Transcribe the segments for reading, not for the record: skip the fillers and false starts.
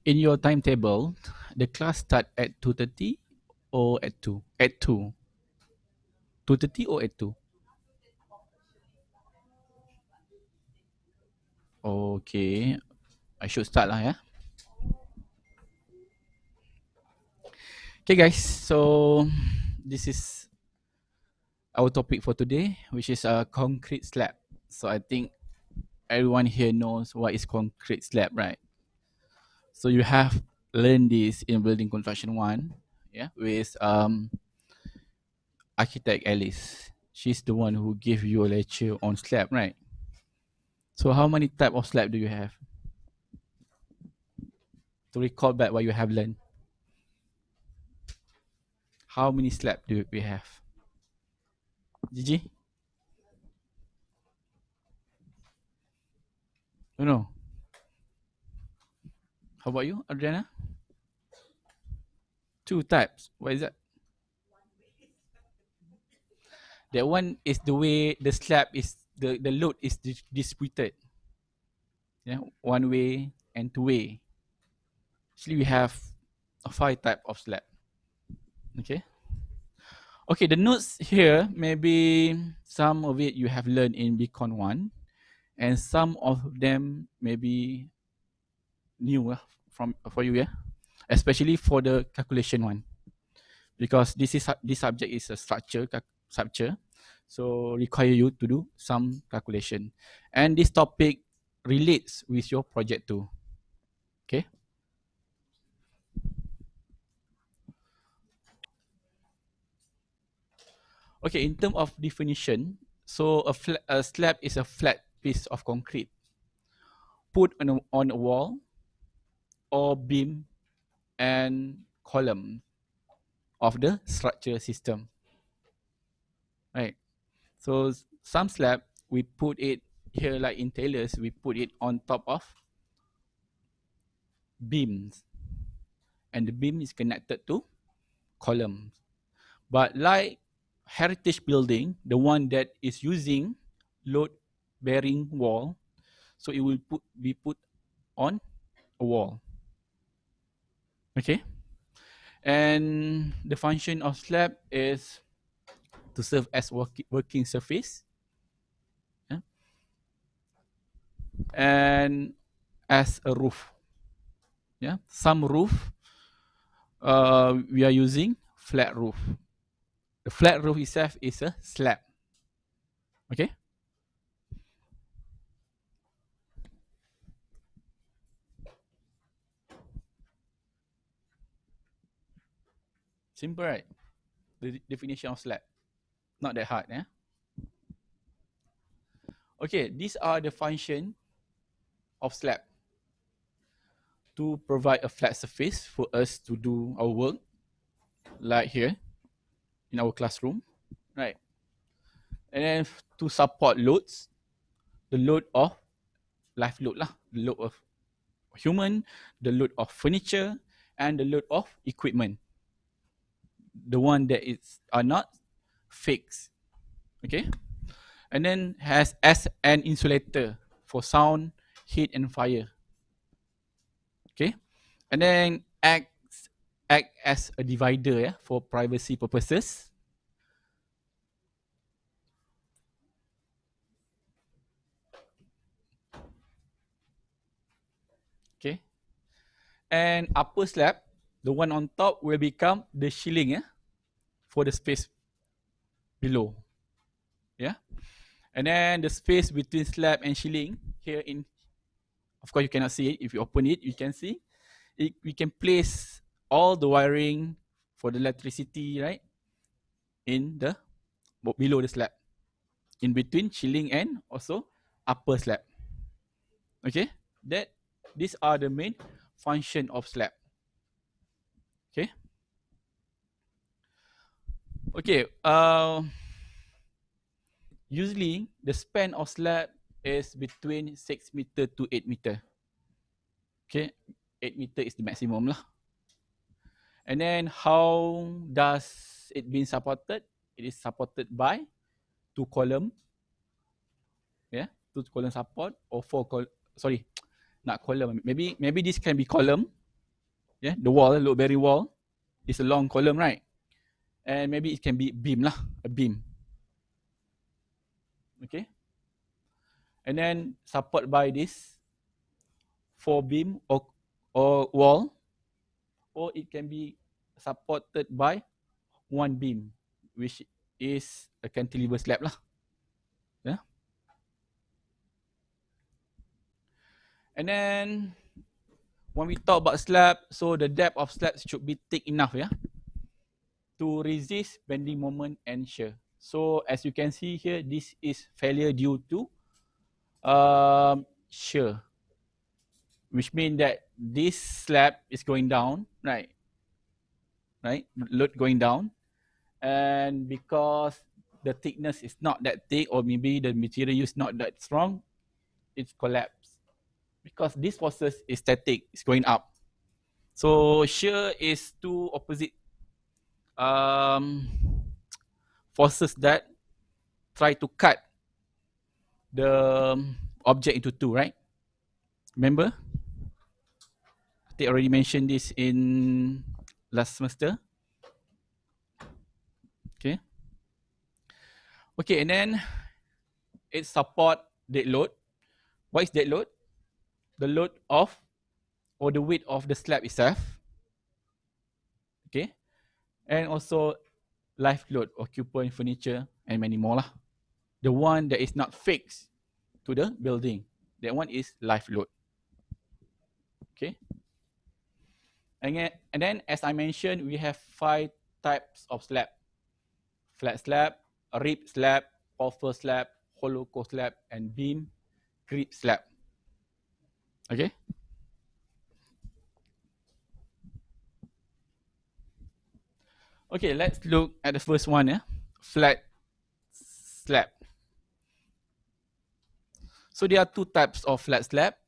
In your timetable, the class start at 2:30 or at 2? At 2. 2:30 or at 2? Okay. I should start lah, yeah. Okay, guys. So this is our topic for today, which is a concrete slab. So I think everyone here knows what is concrete slab, right? So you have learned this in building construction one, yeah, with architect Alice. She's the one who gave you a lecture on slab, right? So how many type of slab do you have? To recall back what you have learned. How many slab do we have? Gigi? No. How about you, Adriana? Two types. What is that? That one is the way the slab is the load is distributed. Yeah, one way and two way. Actually, we have a 5 type of slab. Okay. Okay, the notes here, maybe some of it you have learned in Beacon 1, and some of them maybe new from for you, yeah, especially for the calculation one, because this subject is a structure, so require you to do some calculation, and this topic relates with your project too. Okay. Okay, in terms of definition, so a slab is a flat piece of concrete put on a wall or beam and column of the structure system, right? So some slab we put it here, like in tailors, we put it on top of beams, and the beam is connected to columns. But like heritage building, the one that is using load bearing wall, so it will be put on a wall. Okay. And the function of slab is to serve as working surface, yeah, and as a roof. Yeah, some roof we are using flat roof. The flat roof itself is a slab. Okay. Simple, right? The definition of slab. Not that hard, yeah? Okay, these are the function of slab to provide a flat surface for us to do our work, like here in our classroom, right? And then to support loads, the load of life load lah, the load of human, the load of furniture, and the load of equipment. The one that is are not fixed, okay? And then has as an insulator for sound heat and fire. Okay, and then act as a divider, yeah, for privacy purposes. Okay, and upper slab, the one on top will become the shielding, yeah, for the space below. Yeah, and then the space between slab and shielding here in, of course you cannot see it. If you open it, you can see it. We can place all the wiring for the electricity, right, in the below the slab, in between shielding and also upper slab. Okay, that these are the main function of slab. Okay, okay. Usually the span of slab is between 6 meter to 8 meter. Okay, 8 meter is the maximum lah. And then how does it being supported? It is supported by 2 column, yeah, 2 column support, or 4 column. Sorry, not column. Maybe this can be column. Yeah, the wall, load bearing wall, is a long column, right? And maybe it can be beam lah, a beam. Okay, and then support by this 4 beam or wall, or it can be supported by 1 beam, which is a cantilever slab lah. Yeah. And then when we talk about slab, so the depth of slab should be thick enough, yeah, to resist bending moment and shear. So as you can see here, this is failure due to shear, which means that this slab is going down, right? Right, load going down, and because the thickness is not that thick, or maybe the material is not that strong, it's collapsed. Because this forces is static, it's going up. So shear is two opposite um, forces that try to cut the object into two, right? Remember? I think I already mentioned this in last semester. Okay. Okay, and then it support dead load. What is dead load? The load of, or the weight of the slab itself. Okay. And also live load, occupant, furniture, and many more lah. The one that is not fixed to the building, that one is live load. Okay. And then as I mentioned, we have 5 types of slab: flat slab, rib slab, offer slab, hollow core slab, and beam creep slab. Okay. Okay, let's look at the first one, yeah, flat slab. So there are 2 types of flat slab,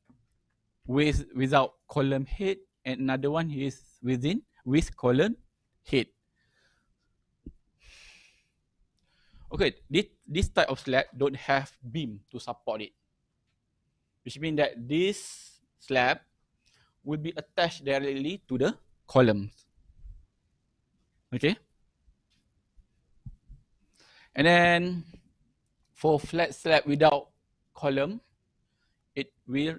without column head, and another one is with column head. Okay, this type of slab don't have beam to support it, which means that this slab will be attached directly to the columns. Okay, and then for flat slab without column, it will,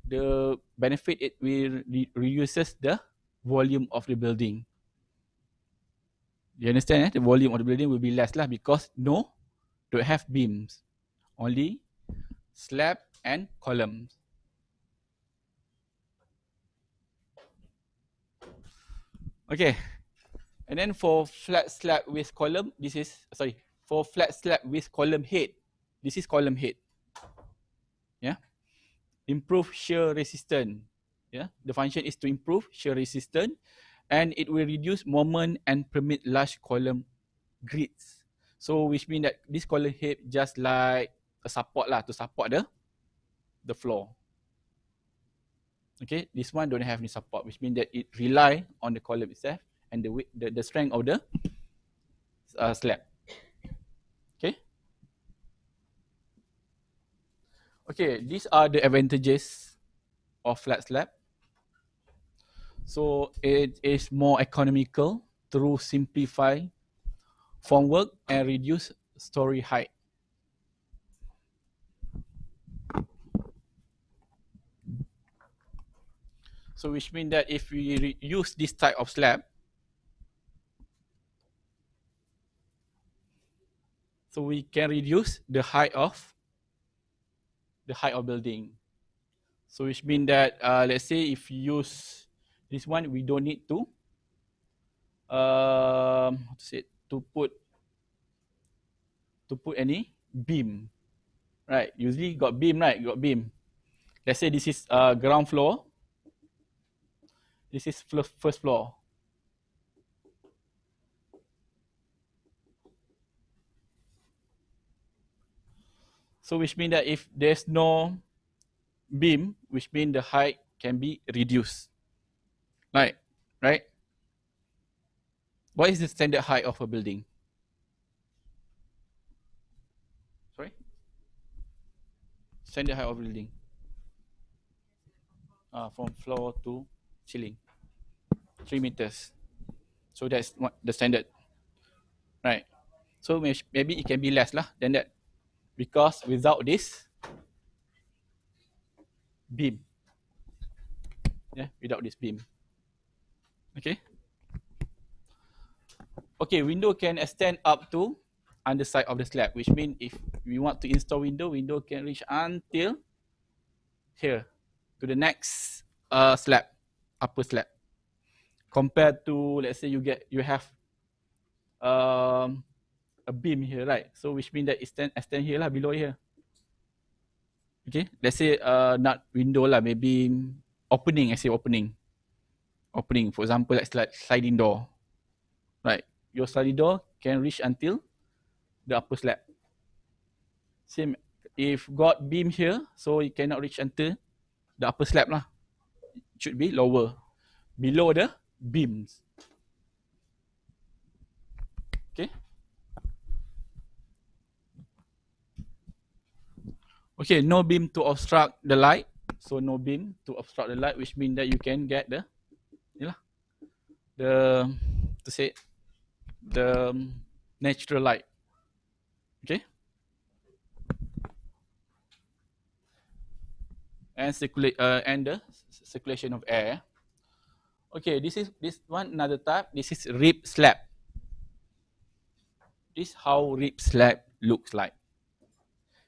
the benefit, it will reduces the volume of the building. You understand? The volume of the building will be less lah, because don't have beams, only slab and columns. Okay, and then for flat slab with column, this is, sorry, for flat slab with column head, this is column head. Yeah, improve shear resistance. Yeah, the function is to improve shear resistance, and it will reduce moment and permit large column grids. So which means that this column head just like a support lah, to support the floor. Okay, this one don't have any support, which means that it rely on the column itself and the weight, the strength of the slab. Okay. Okay, these are the advantages of flat slab. So it is more economical through simplify formwork and reduce story height. So which means that if we use this type of slab, so we can reduce the height of building. So which means that let's say if you use this one, we don't need to how to say it, to put any beam, right? Usually got beam, right? Got beam. Let's say this is ground floor. This is first floor. So which means that if there's no beam, which means the height can be reduced. Right? Right? What is the standard height of a building? Sorry? Standard height of a building. From floor to ceiling. 3 meters. So that's what the standard. Right? So maybe it can be less lah than that. Because without this beam. Yeah, without this beam. Okay? Okay, window can extend up to underside of the slab, which means if we want to install window, window can reach until here to the next slab, upper slab. Compared to let's say you have a beam here, right? So which means that extend here lah, below here. Okay, let's say not window lah, maybe opening. I say opening. For example, like sliding door, right? Your sliding door can reach until the upper slab. Same, if got beam here, so it cannot reach until the upper slab lah. It should be lower, below the beams. Okay. Okay, no beam to obstruct the light. So no beam to obstruct the light, which means that you can get the, to say, the natural light. Okay. And the circulation of air. Okay, this one another type. This is rib slab. This is how rib slab looks like.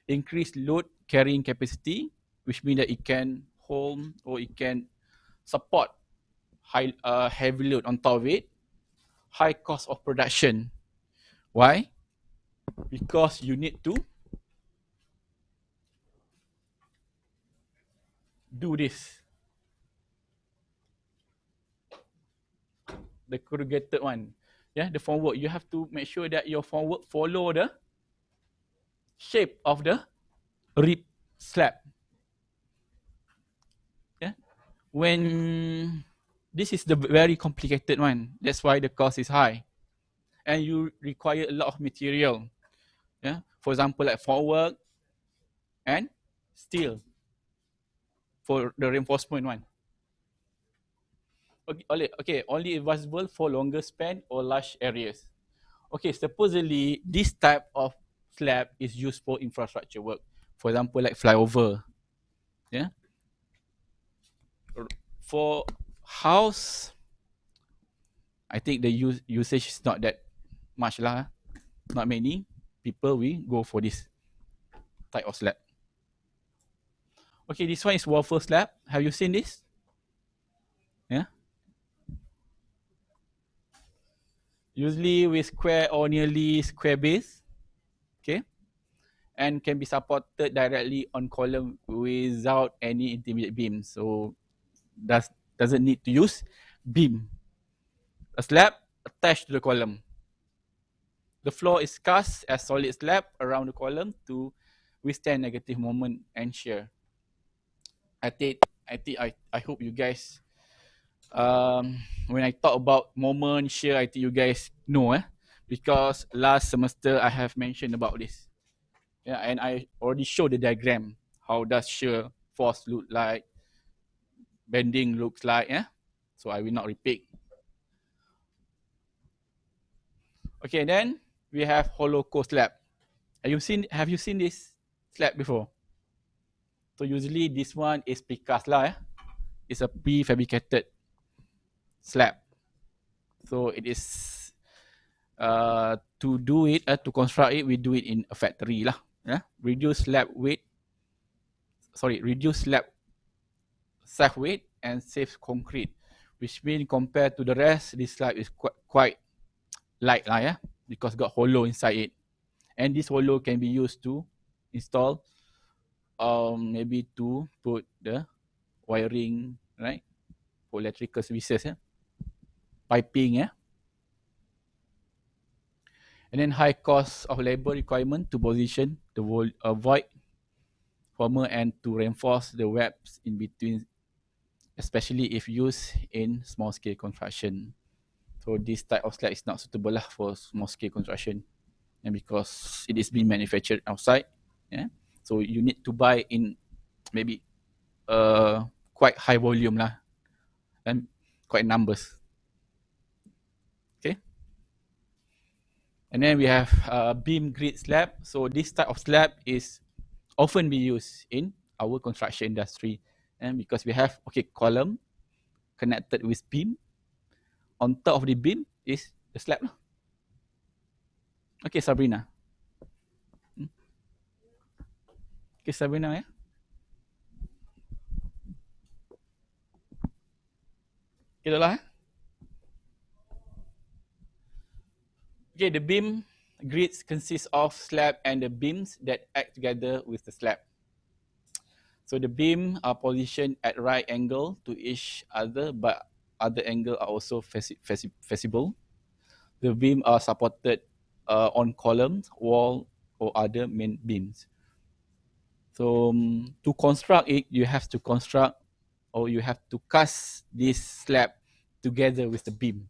Increased load carrying capacity, which means that it can hold or it can support heavy load on top of it. High cost of production. Why? Because you need to do this. The corrugated one. Yeah, the formwork. You have to make sure that your formwork follow the shape of the rib slab. Yeah. When this is the very complicated one, that's why the cost is high. And you require a lot of material. Yeah. For example, like formwork and steel for the reinforcement one. Okay, only advisable for longer span or large areas. Okay, supposedly this type of slab is used for infrastructure work. For example, like flyover. Yeah. For house, I think the usage is not that much lah. Not many people will go for this type of slab. Okay, this one is waffle slab. Have you seen this? Yeah. Usually with square or nearly square base. Okay. And can be supported directly on column without any intermediate beam. So doesn't need to use beam. A slab attached to the column. The floor is cast as solid slab around the column to withstand negative moment and shear. I hope you guys, when I talk about moment, shear, I think you guys know, because last semester I have mentioned about this. Yeah, and I already showed the diagram how does shear force look like, bending looks like. Yeah. So I will not repeat. Okay, then we have hollow core slab. Have you seen this slab before? So usually this one is precast lah. It's a prefabricated slab. So it is to do it to construct it, we do it in a factory lah. Yeah, reduce slab save weight and save concrete, which means compared to the rest, this slab is quite light lah. Yeah, because got hollow inside it, and this hollow can be used to install maybe to put the wiring, right, for electrical services, yeah, piping, yeah. And then high cost of labor requirement to position the void former and to reinforce the webs in between, especially if used in small scale construction. So this type of slab is not suitable lah for small scale construction, and because it is being manufactured outside, yeah. So you need to buy in maybe quite high volume lah, and quite numbers. Okay. And then we have beam grid slab. So this type of slab is often be used in our construction industry, and because we have column connected with beam, on top of the beam is the slab. Okay, Sabrina. Okay, Sabrina, yeah. Okay, lah. Okay, the beam grids consist of slab and the beams that act together with the slab. So the beam are positioned at right angle to each other, but other angle are also feasible. The beam are supported on columns, wall, or other main beams. So to construct it, you have to cast this slab together with the beam.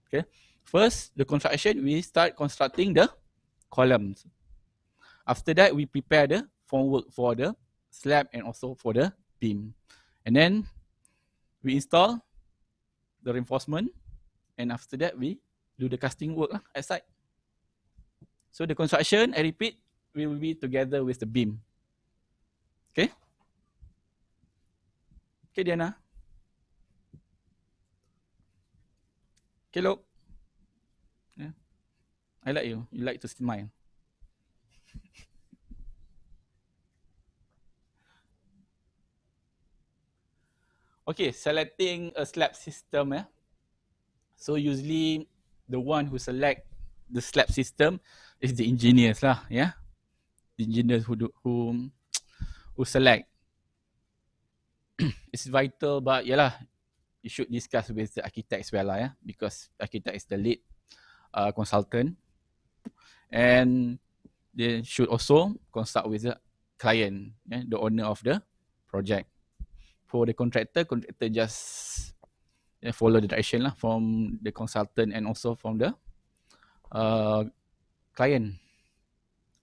Okay. First, the construction, we start constructing the columns. After that, we prepare the formwork for the slab and also for the beam. And then we install the reinforcement, and after that, we do the casting work at site. So the construction, I repeat, will be together with the beam. Okay? Okay, Diana. Okay, look. Yeah. I like you. You like to smile. Okay, selecting a slab system. So usually the one who select the slab system is the engineers lah. Yeah, the engineers who select. It's vital, but yalah, you should discuss with the architect as well lah. Yeah, because architect is the lead consultant, and they should also consult with the client, the owner of the project. For the contractor just follow the direction lah from the consultant and also from the client.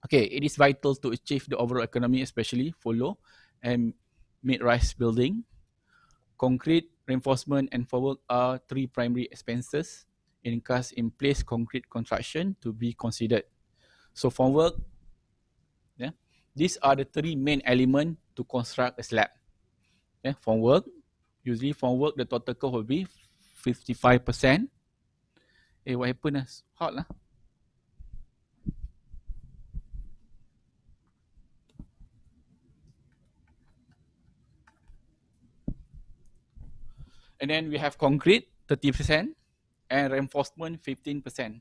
Okay, it is vital to achieve the overall economy, especially for low and mid-rise building. Concrete, reinforcement, and formwork are three primary expenses in place concrete construction to be considered. So formwork, yeah, these are the three main elements to construct a slab. Yeah, formwork, usually formwork, the total cost will be 55%. What happened? Hot lah. And then we have concrete, 30%, and reinforcement, 15%.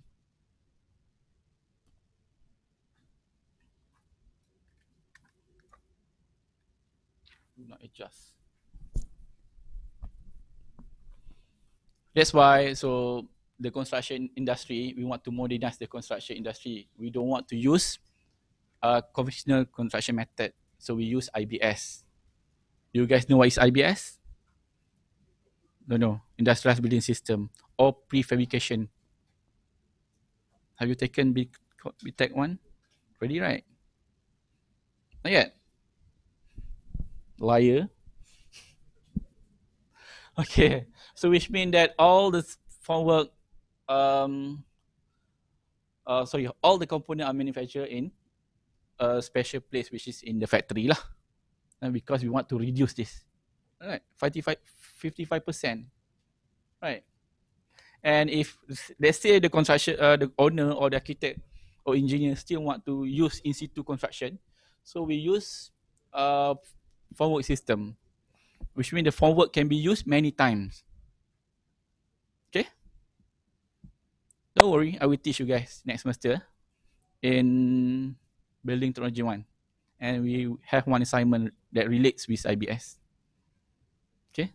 Do not adjust. That's why, so the construction industry, we want to modernize the construction industry. We don't want to use a conventional construction method. So we use IBS. You guys know what is IBS? No. Industrialized building system or prefabrication. Have you taken BTEC 1? Ready, right? Not yet. Liar. Okay. So which means that all the formwork, um, sorry, all the components are manufactured in a special place, which is in the factory lah. And because we want to reduce this, right? 55%, right? And if let's say the construction, the owner or the architect or engineer still want to use in situ construction, so we use formwork system, which means the formwork can be used many times. Okay, don't worry, I will teach you guys next semester in building technology 1, and we have one assignment that relates with IBS. Okay,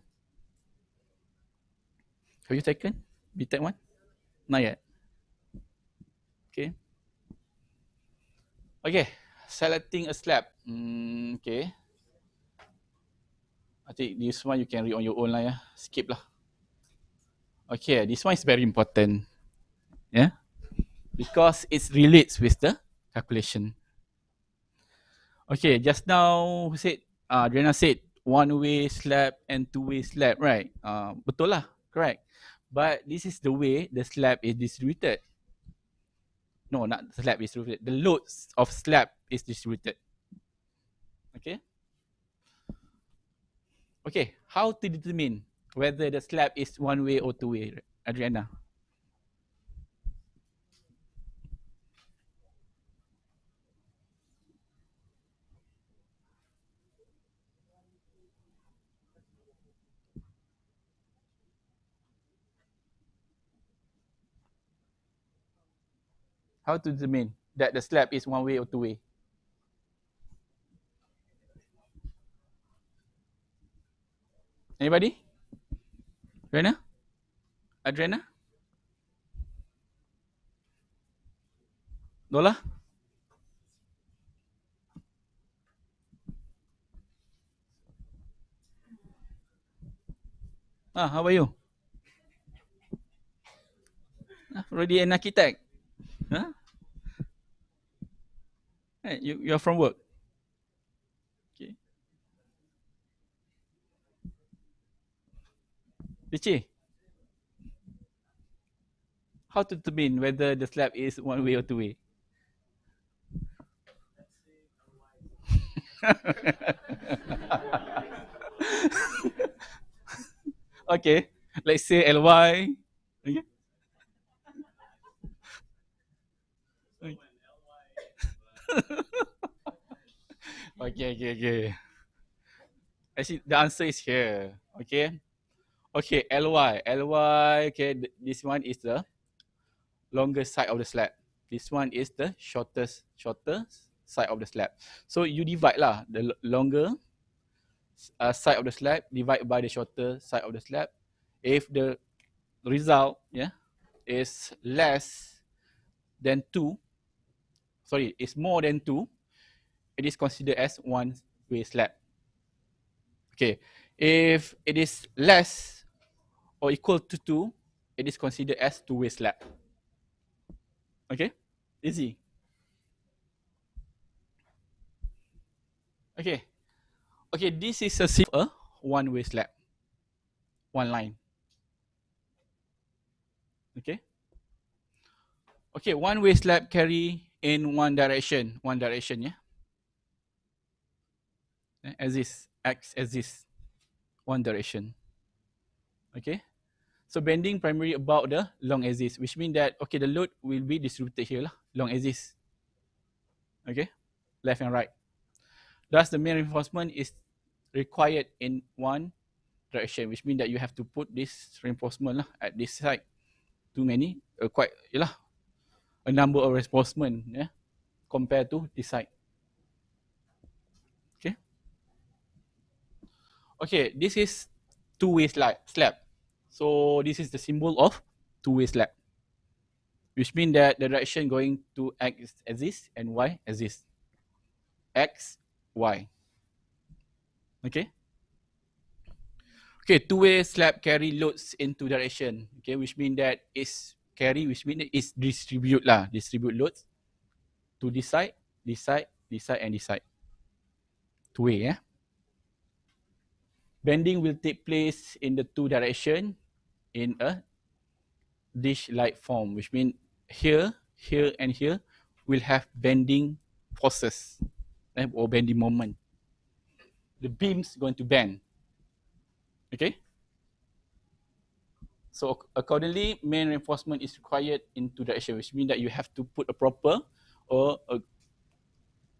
have you taken BTEC 1? Not yet. Okay. Okay, selecting a slab. Okay, I think this one you can read on your own lah ya. Skip lah. Okay, this one is very important. Yeah, because it relates with the calculation. Okay, just now who said, Adriana said one-way slab and two-way slab, right? Betul lah, correct. But this is the way the slab is distributed. No, not the slab is distributed. The loads of slab is distributed. Okay. Okay, how to determine whether the slab is one-way or two-way, Adriana? How to determine that the slab is one-way or two-way? Anybody? Adriana? Adriana? Lola? How about you? Already an architect? Huh? Hey, you're from work? Okay. Richie, how to determine whether the slab is one-way or two-way? Okay, let's say LY. Okay. Okay. Actually, the answer is here. Okay. Okay, LY. Okay, this one is the longest side of the slab. This one is the shortest side of the slab. So you divide lah the longer side of the slab divide by the shorter side of the slab. If the result is less than 2, sorry, is more than 2, it is considered as one-way slab. Okay, if it is less or equal to 2, it is considered as two-way slab. Okay, easy. Okay, this is a one-way slab, one line. Okay, one-way slab carry in one direction, yeah. As this, acts as this, one direction. Okay, so bending primarily about the long axis, which means that the load will be distributed here lah, long axis. Okay, left and right. Thus, the main reinforcement is required in one direction, which means that you have to put this reinforcement lah at this side. Too many, quite a number of reinforcement compared to this side. Okay, this is two-way slab. So this is the symbol of two-way slab, which means that the direction going to X as this and Y as this. X, Y. Okay, two-way slab carry loads into direction. Okay, which means that is carry, which means it's distribute loads to this side, and this side. Two-way, yeah. Bending will take place in the two direction in a dish-like form, which means here, here, and here will have bending forces or bending moment. The beam's going to bend. Okay? So accordingly, main reinforcement is required in two direction, which means that you have to put a proper or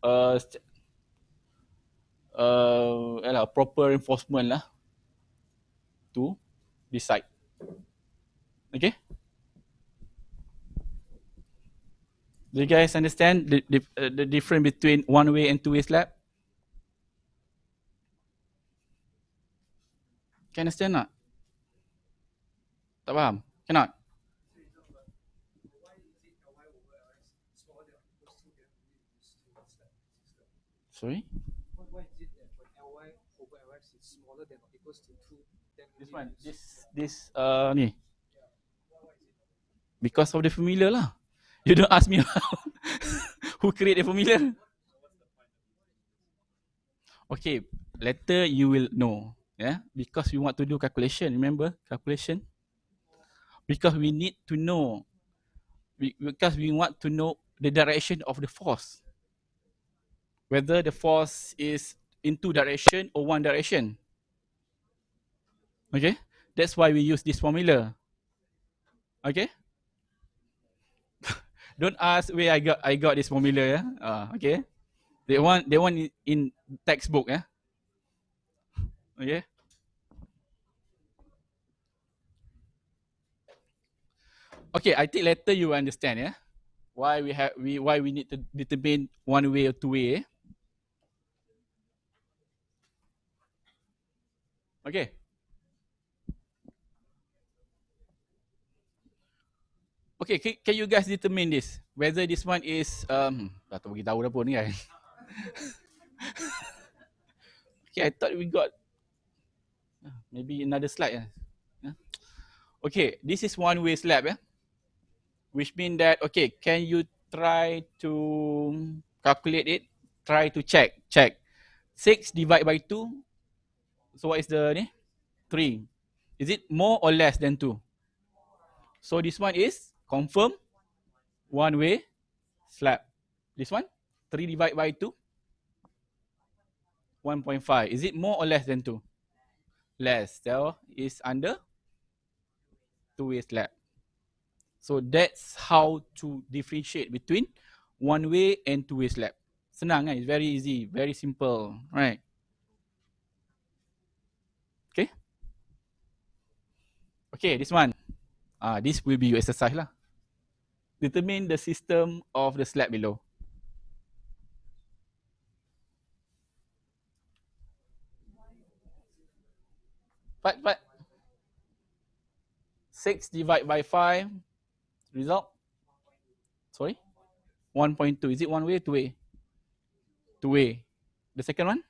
a proper reinforcement lah to this side. Okay? Do you guys understand the difference between one way and two way slab? Can you understand not? Tak faham? Cannot? Sorry? This one, this ni. Because of the formula lah. You don't ask me who create the formula. Okay, later you will know. Yeah, because we want to do calculation. Remember calculation? Because we need to know. Because we want to know the direction of the force. Whether the force is in two direction or one direction. Okay, that's why we use this formula. Okay. Don't ask where I got this formula. Yeah. Okay. They want in textbook. Yeah. Okay. Okay, I think later you understand, yeah, why we need to determine one way or two way. Okay. Okay, can you guys determine this? Whether this one is tak tahu bagi tahu dah pun ni kan. Okay, I thought we got maybe another slide. Yeah. Okay, this is one way slab, yeah. Which means that okay, can you try to calculate it? Try to check. 6 divided by 2. So what is the ni? 3. Is it more or less than 2? So this one is confirm one way slab. This one 3 divided by 2. 1.5. Is it more or less than 2? Less. So is under two way slab. So that's how to differentiate between one way and two way slab. Senang kan? It's very easy, very simple, right? Okay. Okay, this one. This will be your exercise lah. Determine the system of the slab below. But 6 divided by 5. Result? Sorry? 1.2. Is it one way or two way? Two way. The second one?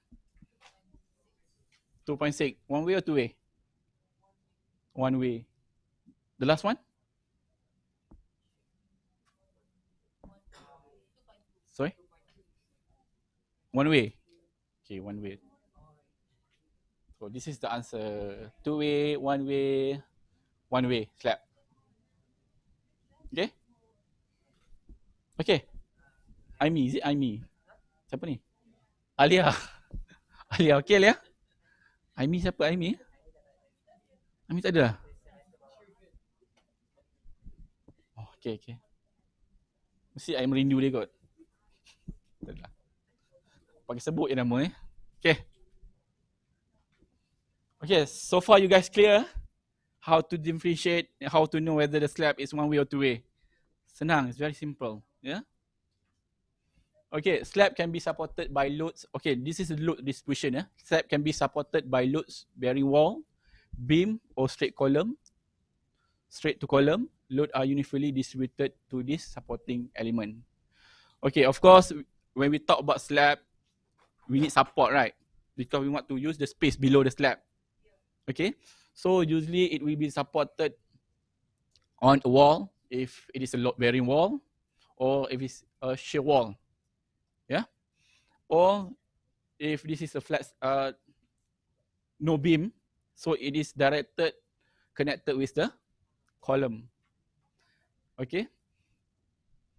2.6. One way or two way? One way. The last one? Sorry? One way. Okay, one way. So this is the answer. Two way, one way slab. Okay? Okay. Aimi, is it Aimi? Siapa ni? Alia. Alia, okay Alia? Aimi siapa Aimi? Aimi tak ada lah. Oh, okay. Mesti I merindu dia kot. Tak ada lah. Bagi sebut je nama ni. Okay. Okay, so far you guys clear how to differentiate, how to know whether the slab is one way or two way? Senang, it's very simple. Yeah. Okay, slab can be supported by loads. Okay, this is the load distribution. Slab can be supported by loads bearing wall, beam, or straight column. Straight to column, load are uniformly distributed to this supporting element. Okay, of course, when we talk about slab, we need support, right? Because we want to use the space below the slab. Okay, so usually it will be supported on a wall if it is a load bearing wall, or if it's a shear wall. Yeah, or if this is a flat no beam, so it is directed, connected with the column. Okay,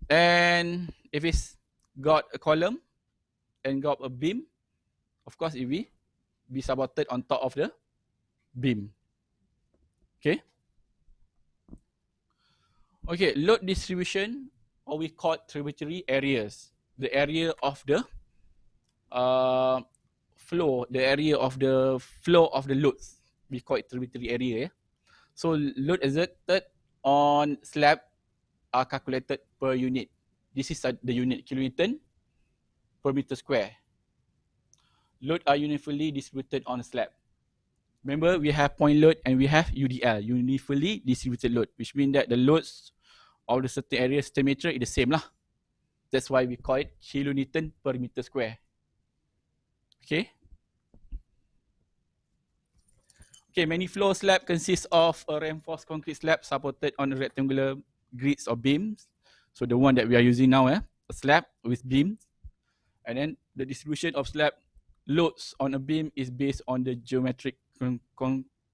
and if it's got a column and got a beam, of course it will be supported on top of the beam. Okay. Okay, load distribution, or we call tributary areas. The area of the uh, flow, the area of the flow of the loads. We call it tributary area. Yeah? So load exerted on slab are calculated per unit. This is the unit, kilonewton per meter square. Load are uniformly distributed on a slab. Remember, we have point load and we have UDL, uniformly distributed load, which means that the loads of the certain area certain meter is the same lah. That's why we call it kilonewton per meter square. Okay. Okay, many floor slab consists of a reinforced concrete slab supported on rectangular grids or beams. So the one that we are using now, a slab with beams. And then the distribution of slab loads on a beam is based on the geometric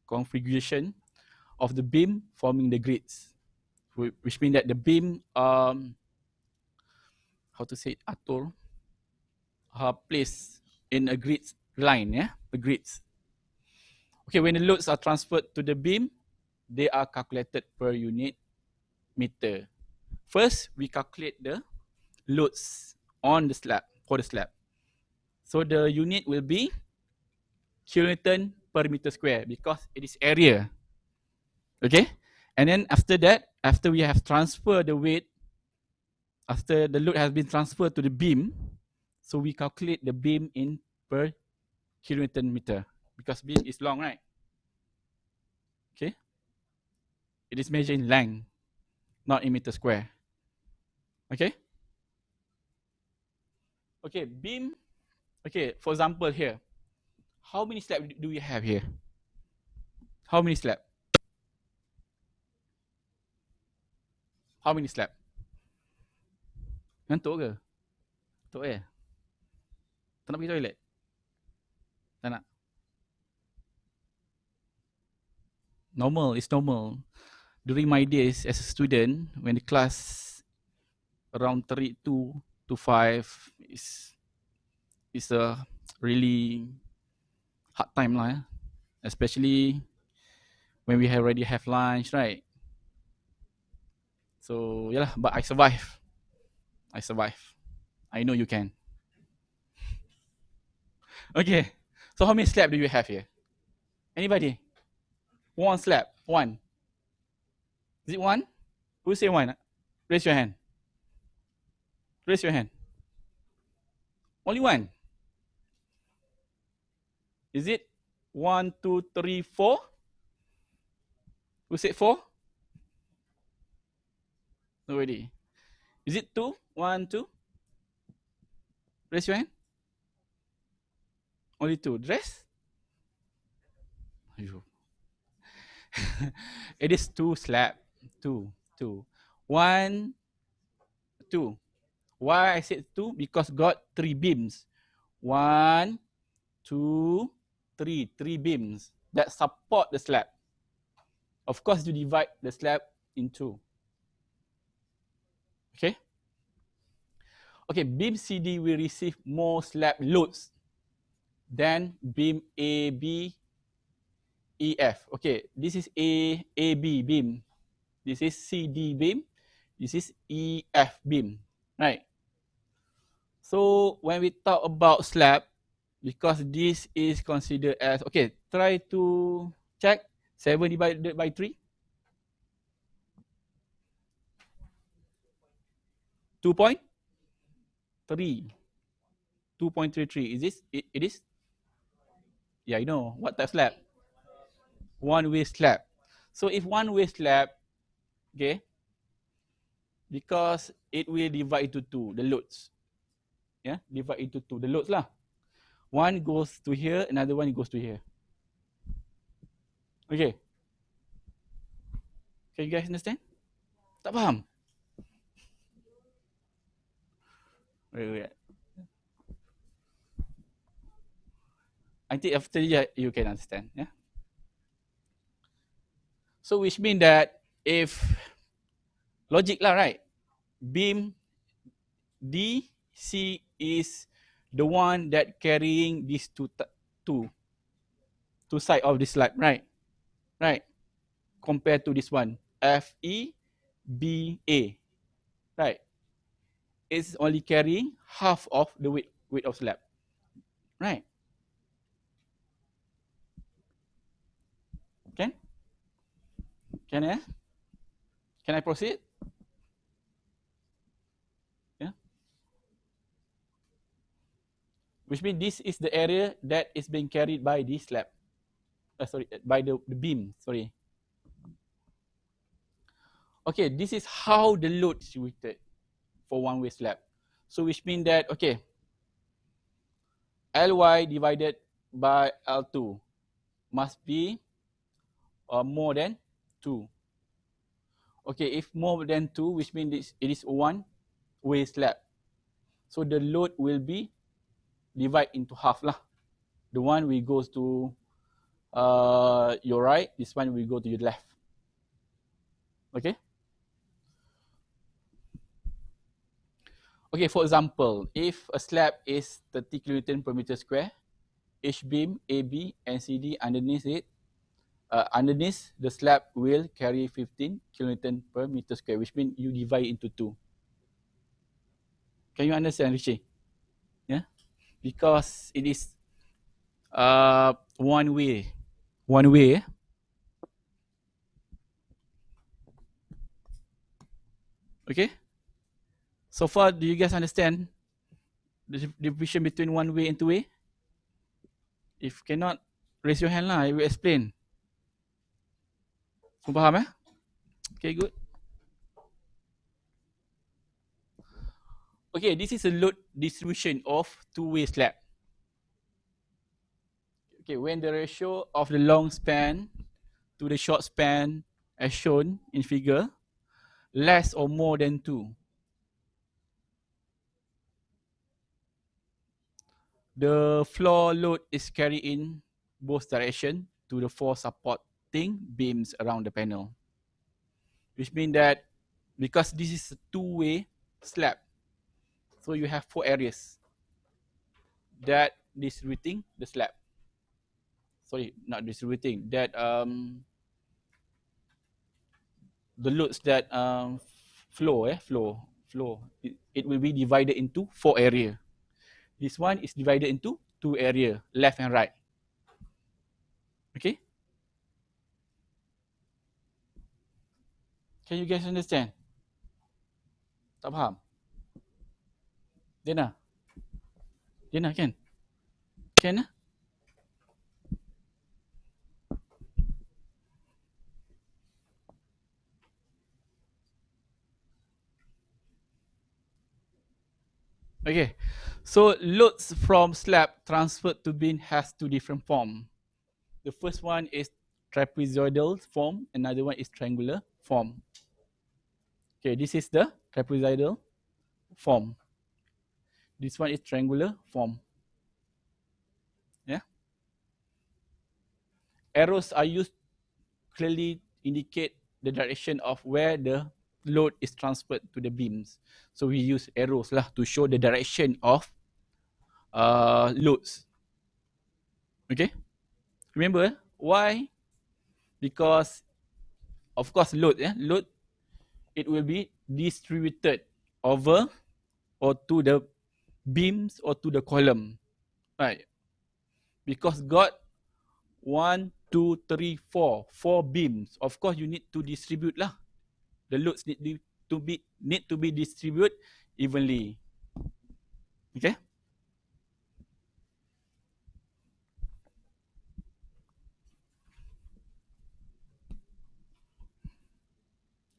configuration of the beam forming the grids, which means that the beam, how to say it, atur, placed in a grid line, yeah, the grids. Okay, when the loads are transferred to the beam, they are calculated per unit meter. First, we calculate the loads on the slab, for the slab. So the unit will be kilonewton per meter square because it is area. Okay, and then after that, after we have transferred the weight, after the load has been transferred to the beam, so we calculate the beam in per kilonewton meter because beam is long, right? Okay, it is measured in length, not in meter square. Okay. Okay, beam. Okay, for example here, how many slabs do we have here? How many slabs? How many slabs? Ngantuk ke? Ngantuk eh? Tak nak pergi toilet? Tak nak? Normal, it's normal. During my days as a student, when the class around 32 to 5 is a really hard time lah, eh? Especially when we already have lunch, right? So yeah, but I survive. I survive. I know you can. Okay. So how many slabs do you have here? Anybody? One slab. One. Is it one? Who say one? Raise your hand. Raise your hand. Only one. Is it 1, 2, 3, 4? Who said 4? Nobody. Is it 2? 1, 2? Raise your hand. Only 2. The rest? It is 2 slab. 2. 2. 1, 2. Why I said 2? Because got 3 beams. 1, 2, 3. 3 beams that support the slab. Of course, you divide the slab in 2. Okay. Okay, beam CD will receive more slab loads than beam AB, EF. Okay, this is AB beam. This is CD beam. This is EF beam. Right. So when we talk about slab, because this is considered as, okay, try to check 7 divided by 3. 2.3. 2.33. Is this? It is? Yeah, you know. What type slab? One-way slab. So if one-way slab, okay, because it will divide into 2, the loads. Yeah, divide into 2, the loads lah. One goes to here, another one goes to here. Okay. Can you guys understand? Tak faham? Wait. Until after you can understand. Yeah. So which means that if logic lah, right? Beam DC is the one that carrying these two two side of this slab, right? Right. Compared to this one, FEBA, right? It's only carrying half of the weight of slab, right? Can? Can I? Can I proceed? Yeah. Which means this is the area that is being carried by this slab. Sorry, by the beam. Sorry. Okay, this is how the load is distributed for one-way slab. So which means that, okay, Ly divided by L2 must be more than 2. Okay, if more than 2, which means it is one-way slab. So the load will be divided into half lah. The one will goes to your right, this one will go to your left. Okay? Okay, for example, if a slab is 30 kilonewton per meter square, each beam AB and CD underneath it, underneath the slab will carry 15 kilonewton per meter square, which means you divide into 2. Can you understand, Richie? Yeah, because it is one way. One way. Okay. So far, do you guys understand the division between one way and two way? If cannot, raise your hand lah. I will explain. Kau faham eh? Okay, good. Okay, this is a load distribution of two-way slab. Okay, when the ratio of the long span to the short span as shown in figure, less or more than 2. The floor load is carried in both directions to the 4 supporting beams around the panel. Which means that because this is a two-way slab, so you have 4 areas that distributing the slab. Sorry, not distributing, that the loads that flow. It will be divided into 4 areas. This one is divided into 2 areas, left and right. Okay? Can you guys understand? Tak faham? Dena? Dena kan? Can lah? Okay, so loads from slab transferred to beam has 2 different forms. The first one is trapezoidal form, another one is triangular form. Okay, this is the trapezoidal form. This one is triangular form. Yeah. Arrows are used clearly indicate the direction of where the load is transferred to the beams. So we use arrows lah to show the direction of loads. Okay, remember why? Because of course load, load, it will be distributed over or to the beams or to the column, right? Because got 1, 2, 3, 4 beams. Of course, you need to distribute lah. The loads need to be distributed evenly. Okay.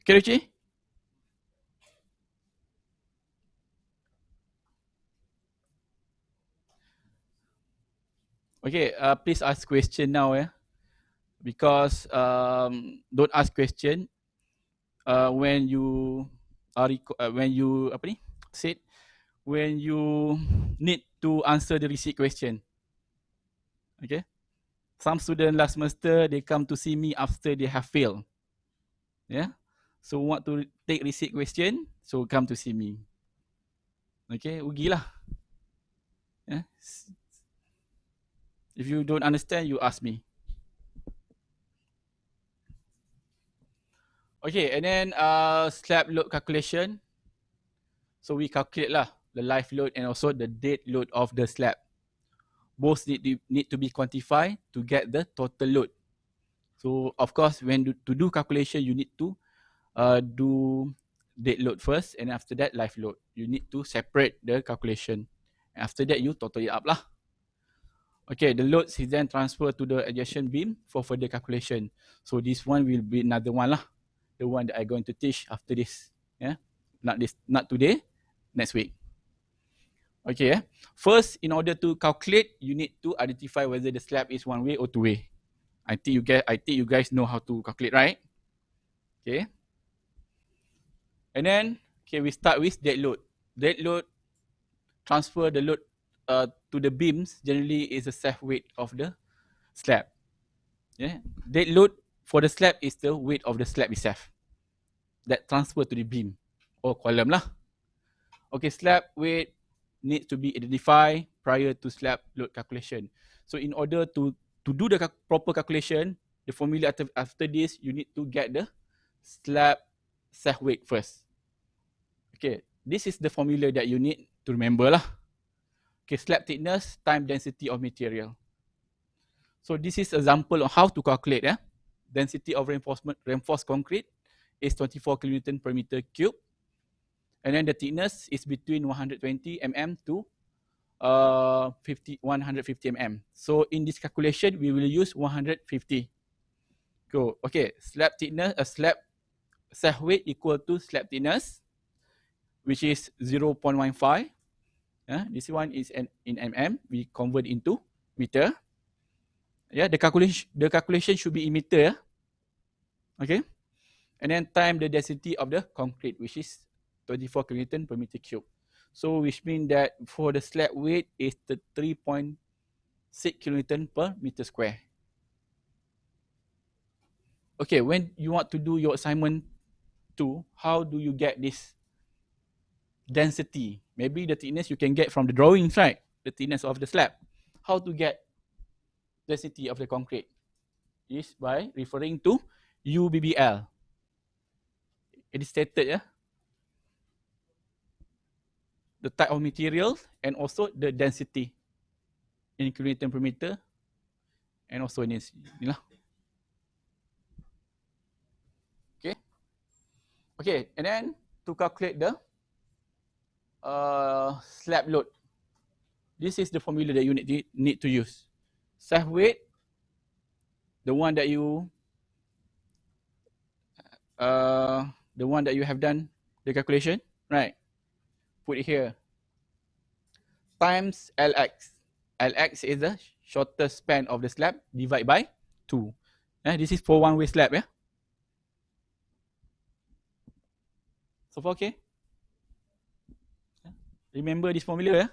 Okay, Richie? Okay, please ask question now, because don't ask question when you are when you apa ni said when you need to answer the receipt question. Okay. Some student last semester, they come to see me after they have failed. Yeah. So want to take receipt question, so come to see me. Okay, rugilah. Yeah. If you don't understand, you ask me. Okay, and then slab load calculation. So we calculate lah the live load and also the dead load of the slab. Both need to be quantified to get the total load. So of course, when to do calculation, you need to do dead load first, and after that live load. You need to separate the calculation. After that, you total it up lah. Okay, the loads is then transferred to the adjacent beam for further calculation. So this one will be another one lah, the one that I'm going to teach after this. Yeah, not today, next week. Okay, first, in order to calculate, you need to identify whether the slab is one way or two way. I think you guys know how to calculate, right? Okay. And then, okay, we start with dead load. Dead load transfer the load to the beams generally is the self weight of the slab. Yeah. Dead load for the slab is the weight of the slab itself that transfer to the beam or column lah. Okay, slab weight needs to be identified prior to slab load calculation. So in order to do the proper calculation, the formula after this, you need to get the slab self weight first. Okay, this is the formula that you need to remember lah. Okay, slab thickness time density of material. So this is example of how to calculate. Density of reinforced concrete is 24 kilonewton per meter cube. And then the thickness is between 120 mm to 150 mm. So in this calculation, we will use 150. Go. Okay, slab thickness, slab self weight equal to slab thickness, which is 0.15. This one is in mm. We convert into meter. Yeah, the calculation should be in meter. Okay, and then time the density of the concrete, which is 24 kilonewton per meter cube. So which means that for the slab weight is the 3.6 kilonewton per meter square. Okay, when you want to do your assignment 2, how do you get this density? Maybe the thickness you can get from the drawings, right? The thickness of the slab. How to get density of the concrete is by referring to UBBL. It is stated, yeah, the type of material and also the density in kilonewton per meter, and also in this. Okay. Okay, and then to calculate the slab load, this is the formula that you need to use. Self weight, the one that you have done the calculation, right? Put it here. Times Lx. Lx is the shortest span of the slab divided by 2. This is for one-way slab, yeah? So far, okay? Remember this formula, yeah?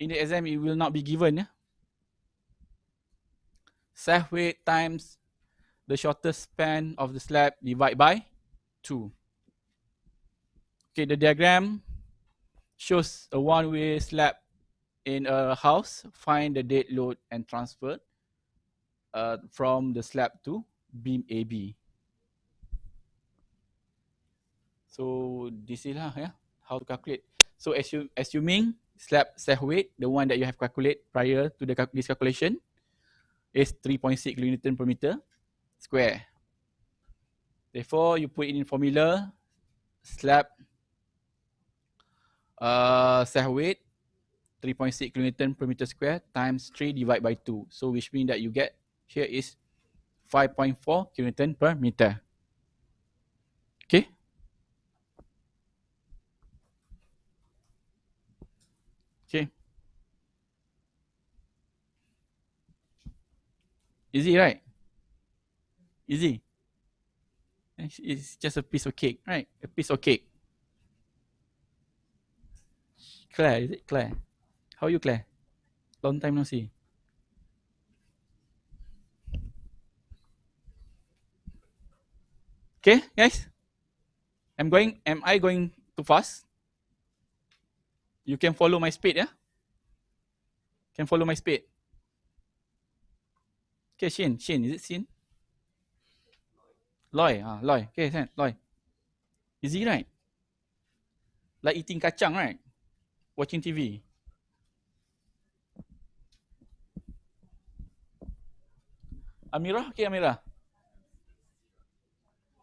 In the exam, it will not be given, yeah? Self weight times the shortest span of the slab divided by 2. Okay, the diagram shows a one-way slab in a house. Find the dead load and transfer from the slab to beam AB. So this is how to calculate. So assuming slab self weight, the one that you have calculated prior to this calculation, is 3.6 kilonewton per meter square. Therefore, you put in formula slab self weight 3.6 kilonewton per meter square times 3 divided by 2. So which means that you get here is 5.4 kilonewton per meter. Okay. Okay. Easy, right? Easy. It's just a piece of cake, right? A piece of cake. Claire, is it Claire? How are you, Claire? Long time no see. Okay, guys? Am I going too fast? You can follow my speed, yeah? Can follow my speed. Okay, Shin, is it Shin? Loy. Okay, Shin, Loy. Easy, right? Like eating kacang, right? Watching TV. Amira, okay, Amira.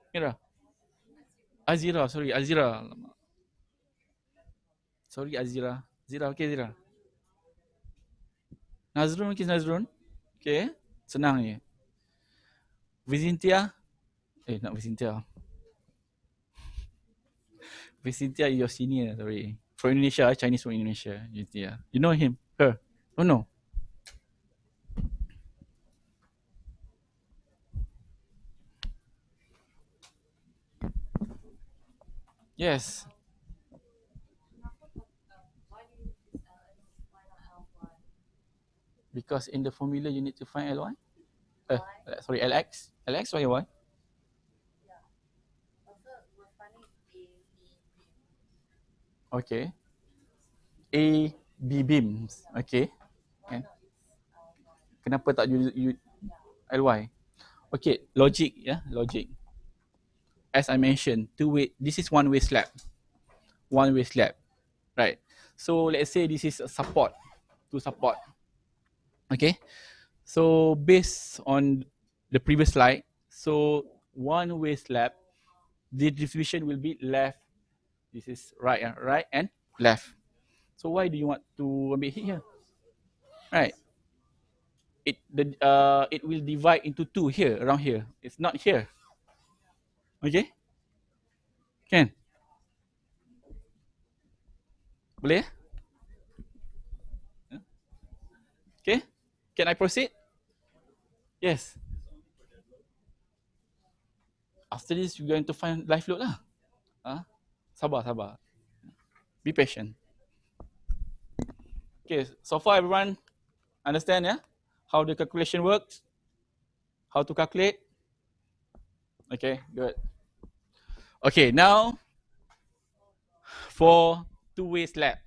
Amira. Azira, sorry, Azira. Sorry, Azira. Zira, okay, Zira. Nazrun, okay, Nazrun. Okay, senang je. Vizintia. Not Vizintia. Vizintia, your senior, sorry. From Indonesia, Chinese from Indonesia. Vizintia. You know him? Her? Oh, no. Yes. Because in the formula, you need to find Ly. Sorry, LX. LX, why? Okay. A, B beams. Okay. And kenapa tak LY? Okay, logic, yeah, logic. As I mentioned, two-way. This is one-way slab. One-way slab, right? So let's say this is a support to support. Okay. So based on the previous slide, so one-way slab, the distribution will be left. This is right, right and left. So why do you want to make it here? Right. It will divide into two here, around here. It's not here. Okay? Can? Boleh? Okay? Can I proceed? Yes. After this, we're going to find live load lah. Sabar. Be patient. Okay, so far everyone understand, yeah? How the calculation works? How to calculate? Okay, good. Okay, now for two-way slab.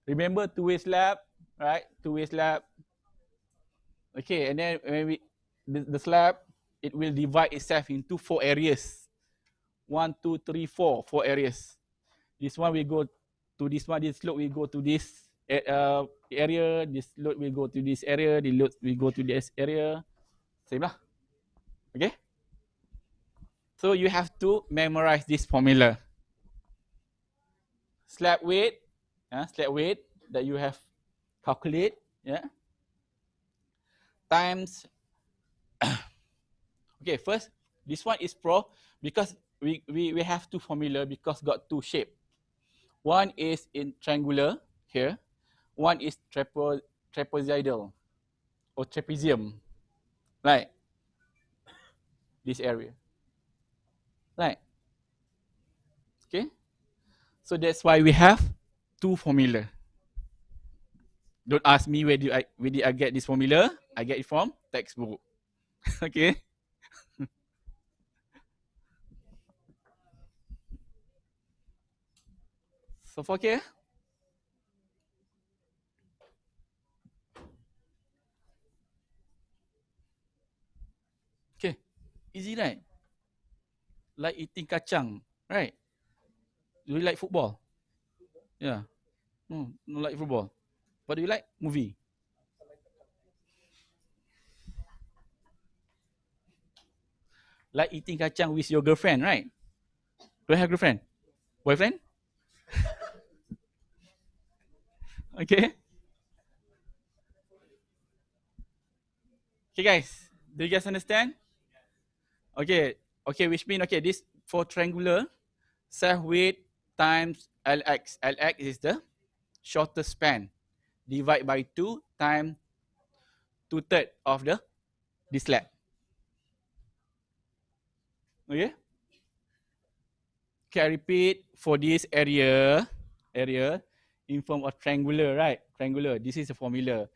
Remember two-way slab, right? Two-way slab. Okay, and then when the slab, it will divide itself into 4 areas. 1, 2, 3, 4. 4 areas. This one will go to this one. This load will go to this area. This load will go to this area. The load will go to this area. Same lah. Okay. So you have to memorize this formula. Slab weight that you have calculate, yeah, times. Okay, first this one is because we have two formula because got two shape. One is in triangular here, one is trapezoidal or trapezium, right? This area, right? Okay, so that's why we have two formula. Don't ask me where did I get this formula. I get it from textbook. Okay. So far okay? Okay. Easy, right? Like eating kacang, right? Do you like football? Yeah. No, no like football. What do you like? Movie. Like eating kacang with your girlfriend, right? Do you have girlfriend? Boyfriend? Okay. Okay, guys. Do you guys understand? Okay. Okay, which means, okay, this for triangular, self weight times Lx. Lx is the shortest span. Divide by 2 times 2/3 of the this slab. Okay. Okay, I repeat for this area in form of triangular, right? Triangular. This is the formula.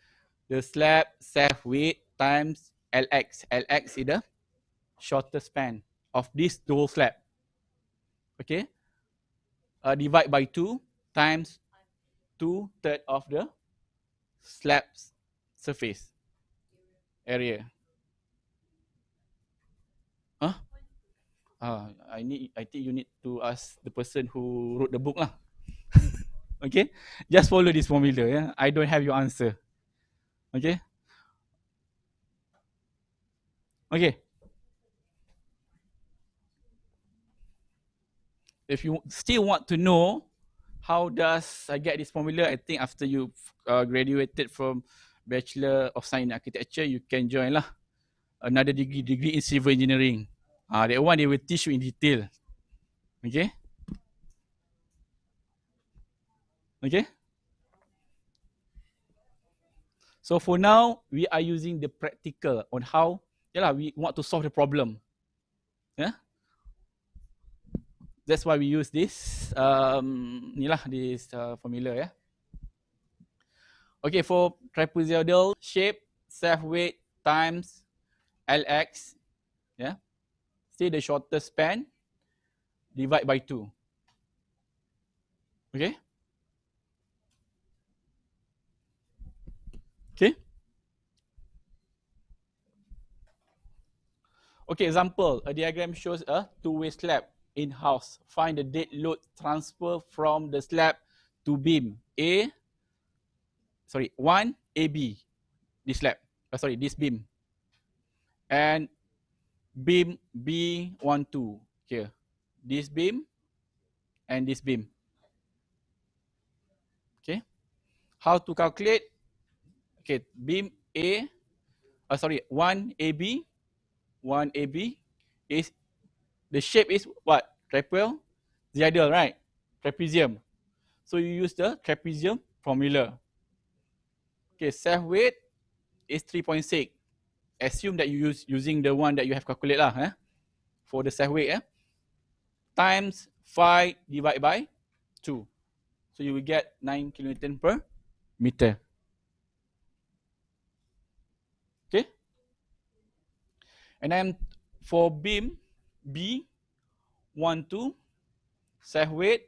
The slab self weight times Lx. Lx is the shortest span. of this whole slab. Okay, divide by 2 times 2/3 of the slab's surface area. Huh? I think you need to ask the person who wrote the book lah. Okay, just follow this formula. Yeah, I don't have your answer. Okay. Okay. If you still want to know how does I get this formula, I think after you graduated from Bachelor of Science in Architecture, you can join lah another degree in civil engineering. That one they will teach you in detail. Okay. Okay. So for now, we are using the practical on how we want to solve the problem. Yeah. That's why we use this this formula. Yeah. Okay, for trapezoidal shape, self weight times Lx. Yeah. Say the shortest span divide by 2. Okay. Okay. Okay, example, a diagram shows a two-way slab in house. Find the dead load transfer from the slab to beam 1 AB, this slab, this beam, and beam B12 here, this beam and this beam. Okay, how to calculate? Okay, beam 1 AB is, the shape is what? Trapezoidal, right? Trapezium. So you use the trapezium formula. Okay, self weight is 3.6. Assume that you using the one that you have calculated lah, for the self weight, times 5 divided by 2. So you will get 9 kilonewton per meter. Okay. And then for beam B12, self weight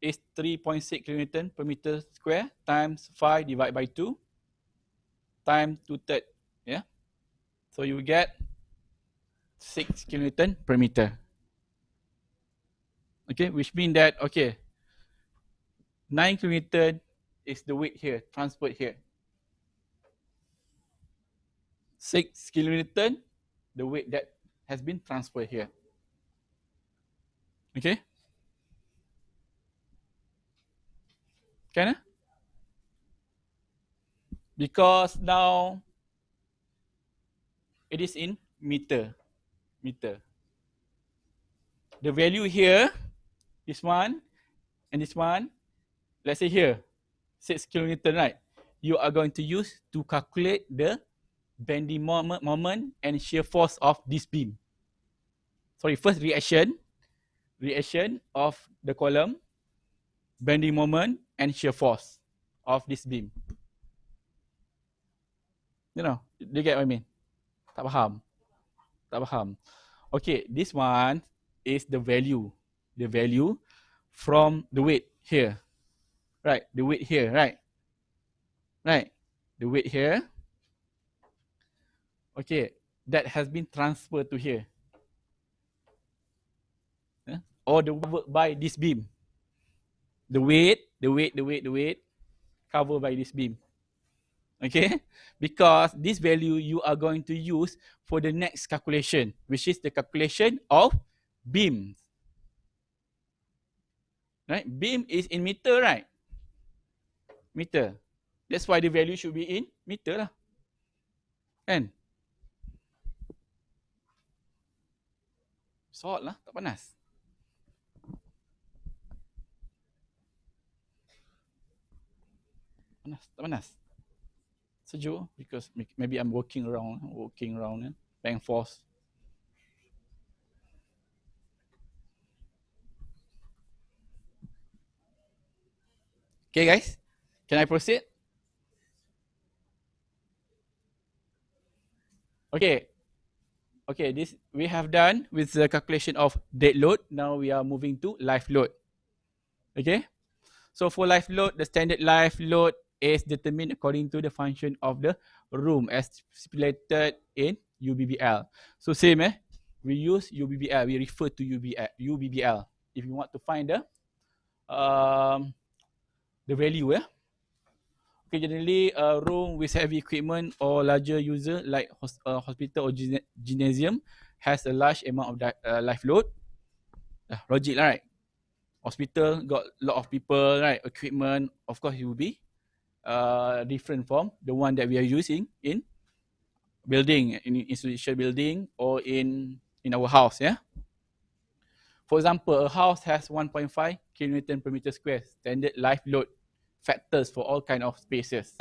is 3.6 kilonewton per meter square times 5 divided by 2 times 2/3. Yeah. So you will get 6 kilonewton per meter. Okay, which means that, okay, 9 kilonewton is the weight here, transferred here. 6 kilonewton, the weight that has been transferred here. Okay? Can? Because now it is in meter. The value here, this one and this one, let's say here, 6 kilonewton, right? You are going to use to calculate the bending moment and shear force of this beam. Sorry, first reaction of the column, bending moment and shear force of this beam. You know, do you get what I mean? Tak faham. Okay, this one is the value from the weight here. Right, the weight here, right? Right, the weight here. Okay, that has been transferred to here. Or the work by this beam. The weight covered by this beam. Okay, because this value you are going to use for the next calculation, which is the calculation of beams. Right, beam is in meter, right? Meter. That's why the value should be in meter lah. Kan? Salt lah, tak panas. Tak panas. Sejuk because maybe I'm walking around back and forth. Okay guys, can I proceed? Okay, Okay, this we have done with the calculation of dead load. Now we are moving to live load. Okay, so for live load, the standard live load is determined according to the function of the room as stipulated in UBBL. So same we use UBBL, we refer to UBBL. If you want to find um, the value okay, generally a room with heavy equipment or larger user like hospital or gymnasium has a large amount of live load. Logic lah, right? Hospital got a lot of people, right? Equipment, of course, it will be different from the one that we are using in building, in institutional building or in our house. Yeah. For example, a house has 1.5 kilonewton per meter square standard live load factors for all kind of spaces.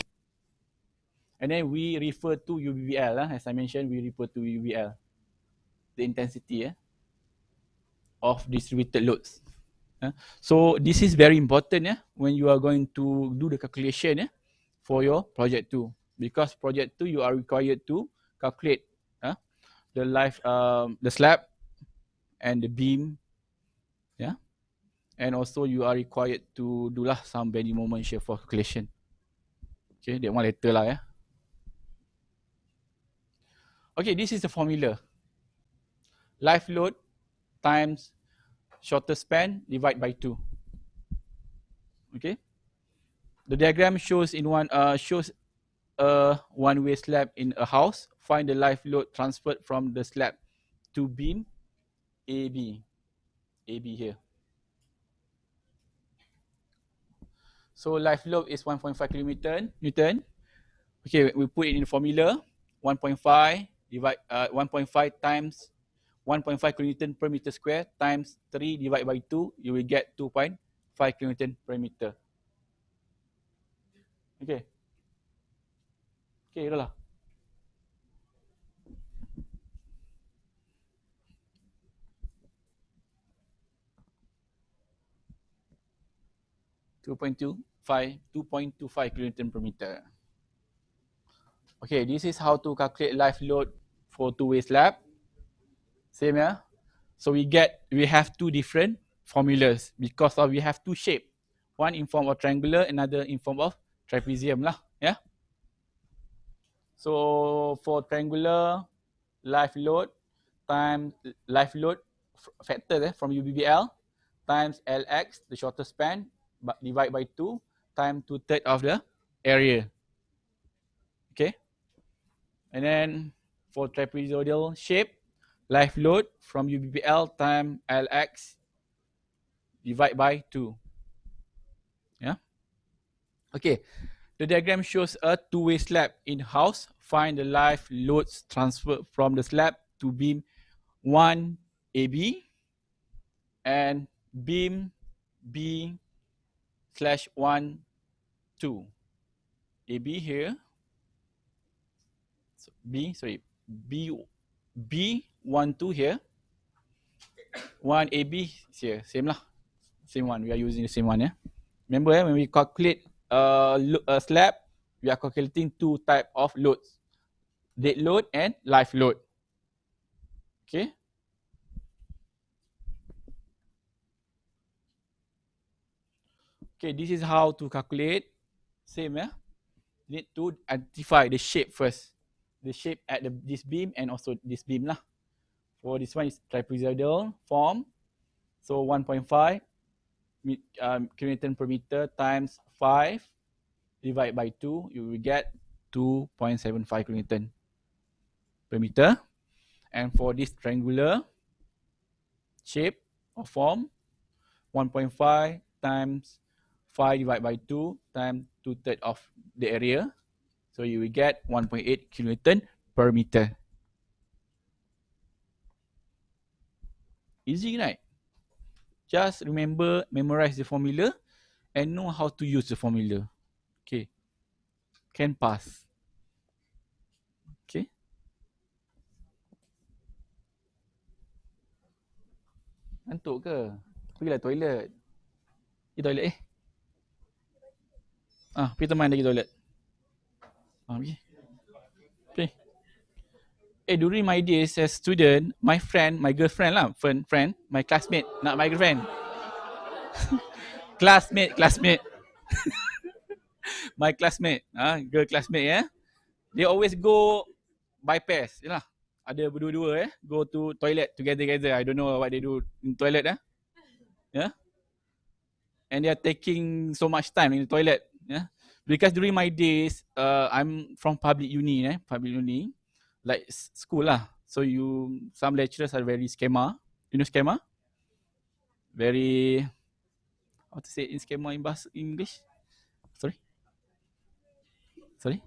And then we refer to UBL. As I mentioned, we refer to UBL, the intensity of distributed loads. So this is very important when you are going to do the calculation for your project 2, because project 2 you are required to calculate the the slab and the beam, yeah, and also you are required to do lah some bending moment shear for calculation. Okay, that one later lah. Okay, this is the formula: live load times shorter span divide by 2. Okay, the diagram shows in shows a one-way slab in a house. Find the live load transferred from the slab to beam AB. AB here. So live load is 1.5 kilonewton. Okay, we put it in the formula. 1.5 divide 1.5 times 1.5 kilonewton per meter square times 3 divided by 2, you will get 2.5 kilonewton per meter. Okay. Okay, dah lah. 2.25 kilonewton per meter. Okay, this is how to calculate live load for two-way slab. Same So we have two different formulas because we have two shape. One in form of triangular, another in form of trapezium lah. Yeah. So for triangular, live load times live load factor from UBBL times Lx, the shorter span, but divide by 2 times 2/3 of the area. Okay. And then for trapezoidal shape, live load from UBBL times Lx divide by 2. Yeah. Okay. The diagram shows a two-way slab in house. Find the live loads transferred from the slab to beam 1 AB and beam B slash 1 2. AB here. So B 1 2 here. 1 AB here. Same lah. Same one. We are using the same one. Remember when we calculate a slab, we are calculating two type of loads: dead load and live load. Okay. Okay, this is how to calculate. Same need to identify the shape first. The shape at this beam and also this beam lah. For this one is trapezoidal form. So 1.5 kilonewton per meter times 5 divided by 2, you will get 2.75 kilonewton per meter. And for this triangular shape or form, 1.5 times 5 divided by 2 times 2/3 of the area. So you will get 1.8 kilonewton per meter. Easy, right? Just remember, memorize the formula and know how to use the formula. Okay. Can pass. Okay. Ngantuk ke? Pergilah toilet. Pergi toilet pergi teman dia pergi toilet. Pergi. Okay. During my days as student, my friend, my girlfriend lah, friend, my classmate, not my girlfriend, classmate, my classmate, girl classmate, yeah. They always go by pairs, you know. Ada berdua-dua, go to toilet together. I don't know what they do in toilet, yeah. And they are taking so much time in the toilet, yeah. Because during my days, I'm from public uni, like school lah. So some lecturers are very schema. You know schema? Very, how to say in schema in bahasa English? Sorry, sorry.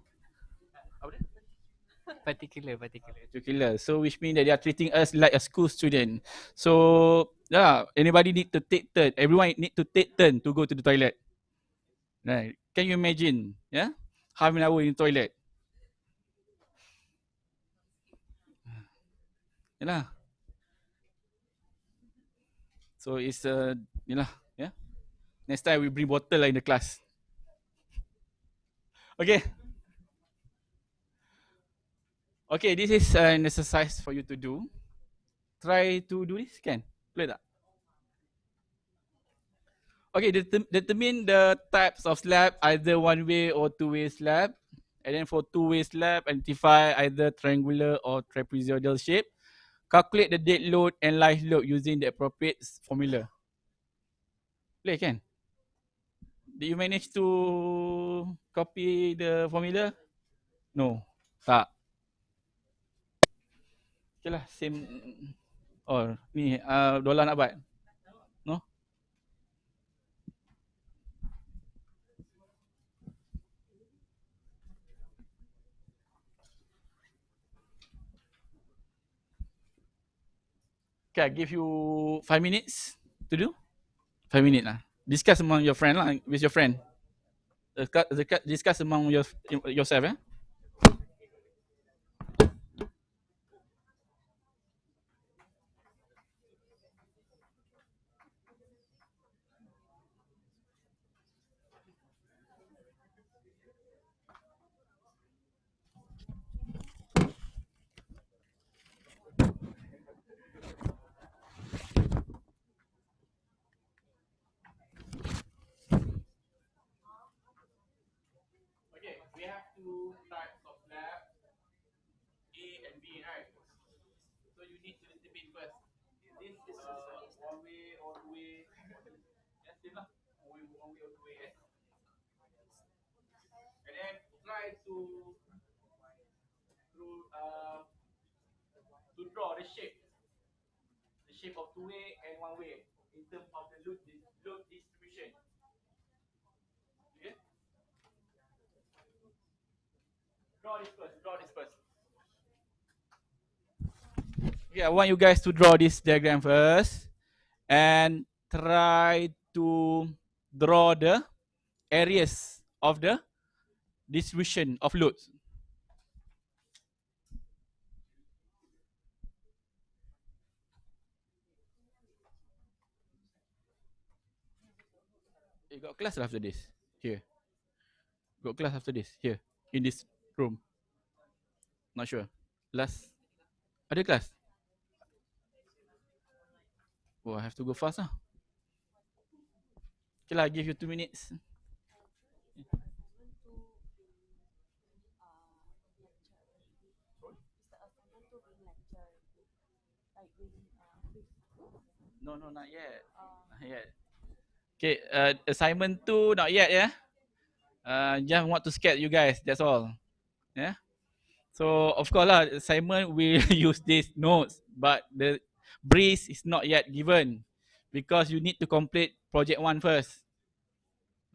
Particular. So which means that they are treating us like a school student. So yeah, anybody need to take turn. Everyone need to take turn to go to the toilet. Right? Can you imagine? Yeah, half an hour in the toilet. Yeah. So it's yeah. Next time we bring bottle lah in the class. Okay. Okay, this is an exercise for you to do. Try to do this, can? Boleh tak? Okay, determine the types of slab, either one way or two way slab. And then for two way slab, identify either triangular or trapezoidal shape. Calculate the dead load and live load using the appropriate formula. Boleh kan? Did you manage to copy the formula? No. Tak. Okay lah, same. Oh, ni Dola nak buat? No? Okay, I give you 5 minutes to do. 5 minutes lah. Discuss among your friend lah, with your friend. Discuss among yourself, eh? Okay, we have two types of lab, A and B, right? So you need to determine first. Is this one way or two way? Yes, same lah. One way or two way, yes. And then try to draw the shape of two way and one way in terms of the load distribution. Okay? Draw this first. Draw this first. Okay, I want you guys to draw this diagram first and try to draw the areas of the distribution of loads. You got class after this. Here. Got class after this. Here. In this room. Not sure. Last. Ada class? Oh, I have to go fast lah. Okay lah, I give you 2 minutes. No, not yet. Not yet. Okay, assignment 2 not yet, yeah? Just want to scare you guys, that's all. Yeah? So, of course lah, assignment will use these notes, but the breeze is not yet given because you need to complete project 1 first.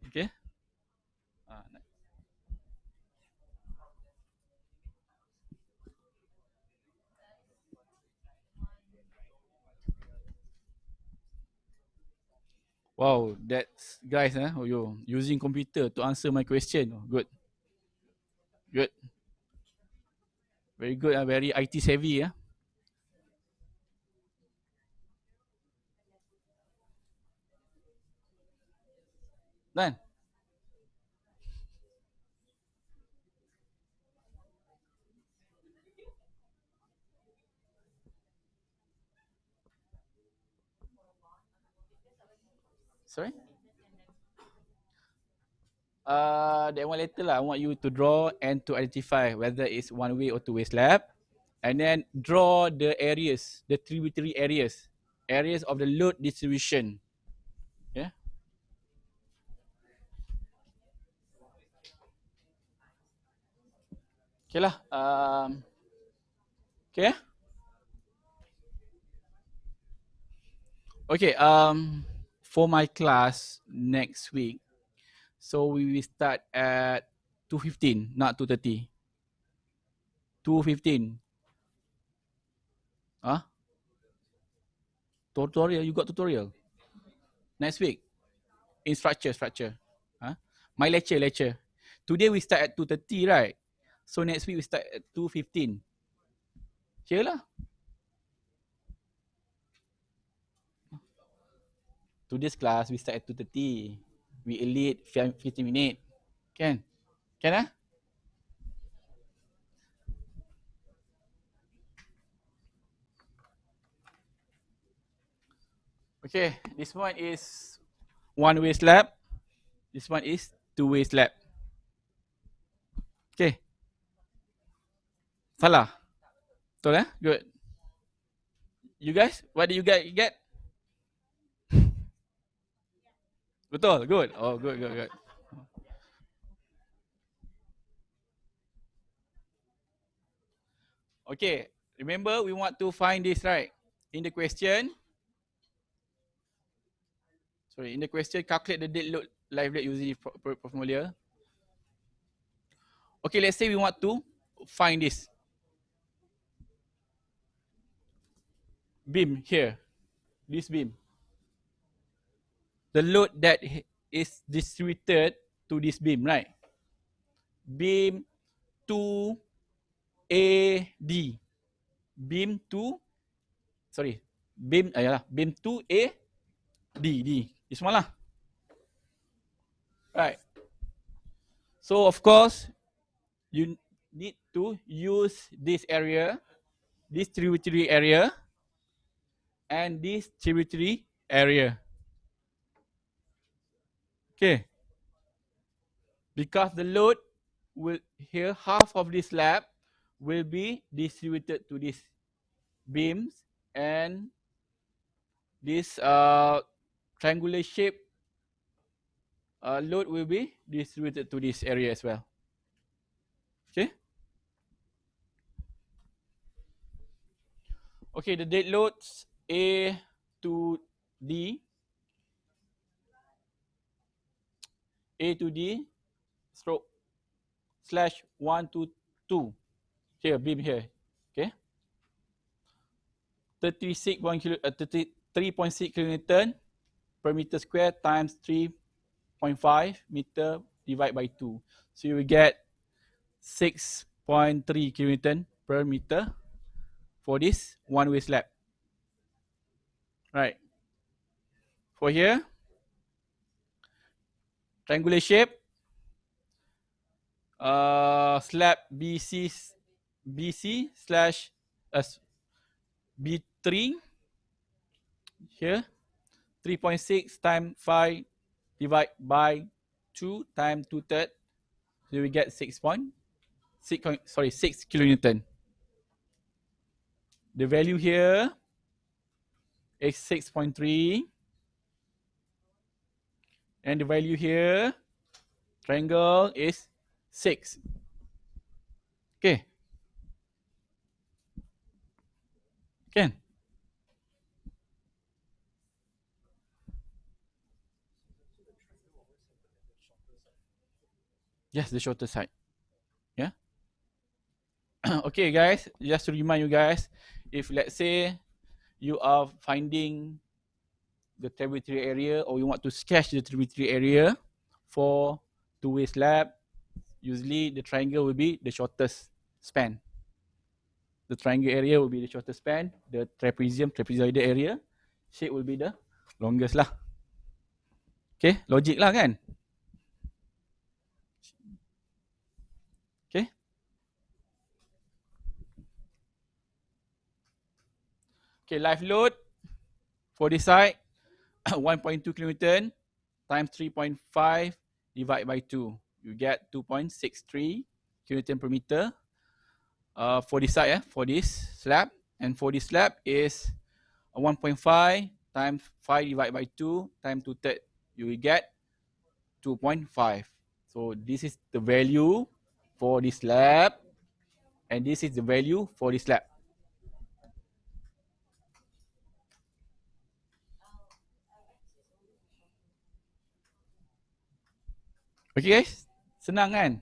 Okay? Wow, that's guys, oh, you using computer to answer my question. Oh, good. Good. Very good, very IT savvy. Done. Sorry? That one later lah. I want you to draw and to identify whether it's one way or two way slab. And then draw the areas, the tributary areas, areas of the load distribution. Yeah. Okay lah. Okay. Okay. For my class next week, so we will start at 2:15, not 2:30. 2:15. Huh? Tutorial? You got tutorial? Next week? In structure. Huh? My lecture. Today we start at 2:30, right? So next week we start at 2:15. Here lah. Today's class we start at 2:30. We elite 15 minutes. Can? Can ah? Okay, this one is one-way slab. This one is two-way slab. Okay. Salah? Betul eh? Good. You guys, what do you guys get? Betul, good. Oh, good. Okay, remember we want to find this, right? In the question, calculate the dead load, live load using formula. Okay, let's say we want to find this beam here, this beam. The load that is distributed to this beam, right? Beam 2AD. Beam 2, beam 2AD. This one lah. Right. So of course, you need to use this area, this tributary area, and this tributary area. Okay. Because the load will here, half of this slab will be distributed to these beams, and this triangular shape load will be distributed to this area as well. Okay. Okay, the dead loads A to D, stroke slash 1 to 2. Here, beam here. Okay. 33.6 kilonewton per meter square times 3.5 meter divided by 2. So you will get 6.3 kilonewton per meter for this one-way slab. Right. For here, triangular shape, slab BC slash B3 here, 3.6 times 5 divided by 2 times 2/3. So we get 6 kilonewton. The value here is 6.3, and the value here, triangle, is 6. Okay. Can? Yes, the shorter side. Yeah. Okay, guys. Just to remind you guys, if let's say you are finding the tributary area, or you want to sketch the tributary area for two-way slab, usually the triangle will be the shortest span. The triangle area will be the shortest span. The trapezoidal area shape will be the longest lah. Okay, logic lah kan? Okay. Okay, live load for this side 1.2 kilonewton times 3.5 divided by 2. You get 2.63 kilonewton per meter for this side, for this slab. And for this slab is 1.5 times 5 divided by 2 times 2/3. You will get 2.5. So this is the value for this slab, and this is the value for this slab. Okay guys, senang kan?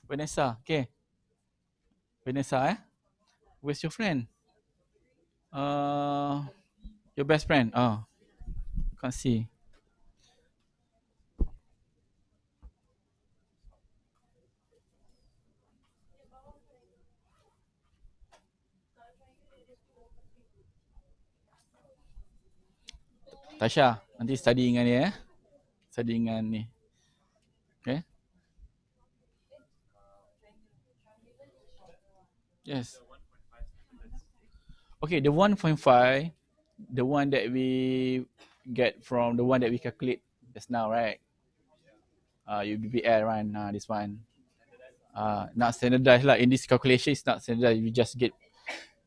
Vanessa, okay. Vanessa, where's your friend? Uh, your best friend. Oh, can't see. Tasha, nanti study dengan dia Study dengan ni. Okay. Yes. Okay, the 1.5, the one that we get from the one that we calculate just now, right? UBBL, right? This one. Not standardized lah. In this calculation, it's not standardized. We just get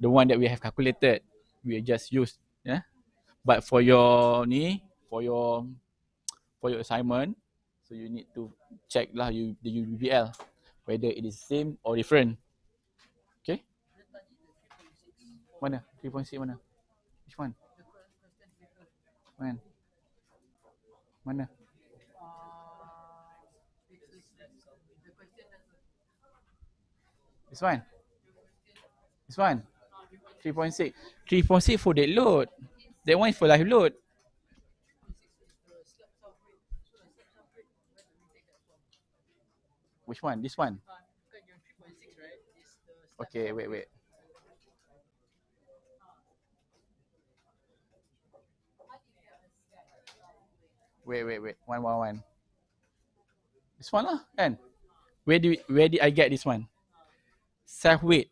the one that we have calculated. We just use, yeah. But for your for your assignment, so you need to check lah the UBBL whether it is same or different. Okay. Mana? 3.6 mana? Which one? Mana? This one. This one. 3.6. 3.6 for dead load. That one is for live load. Which one? This one. Okay, wait. Wait. One. This one lah, kan? Where did I get this one? Self weight.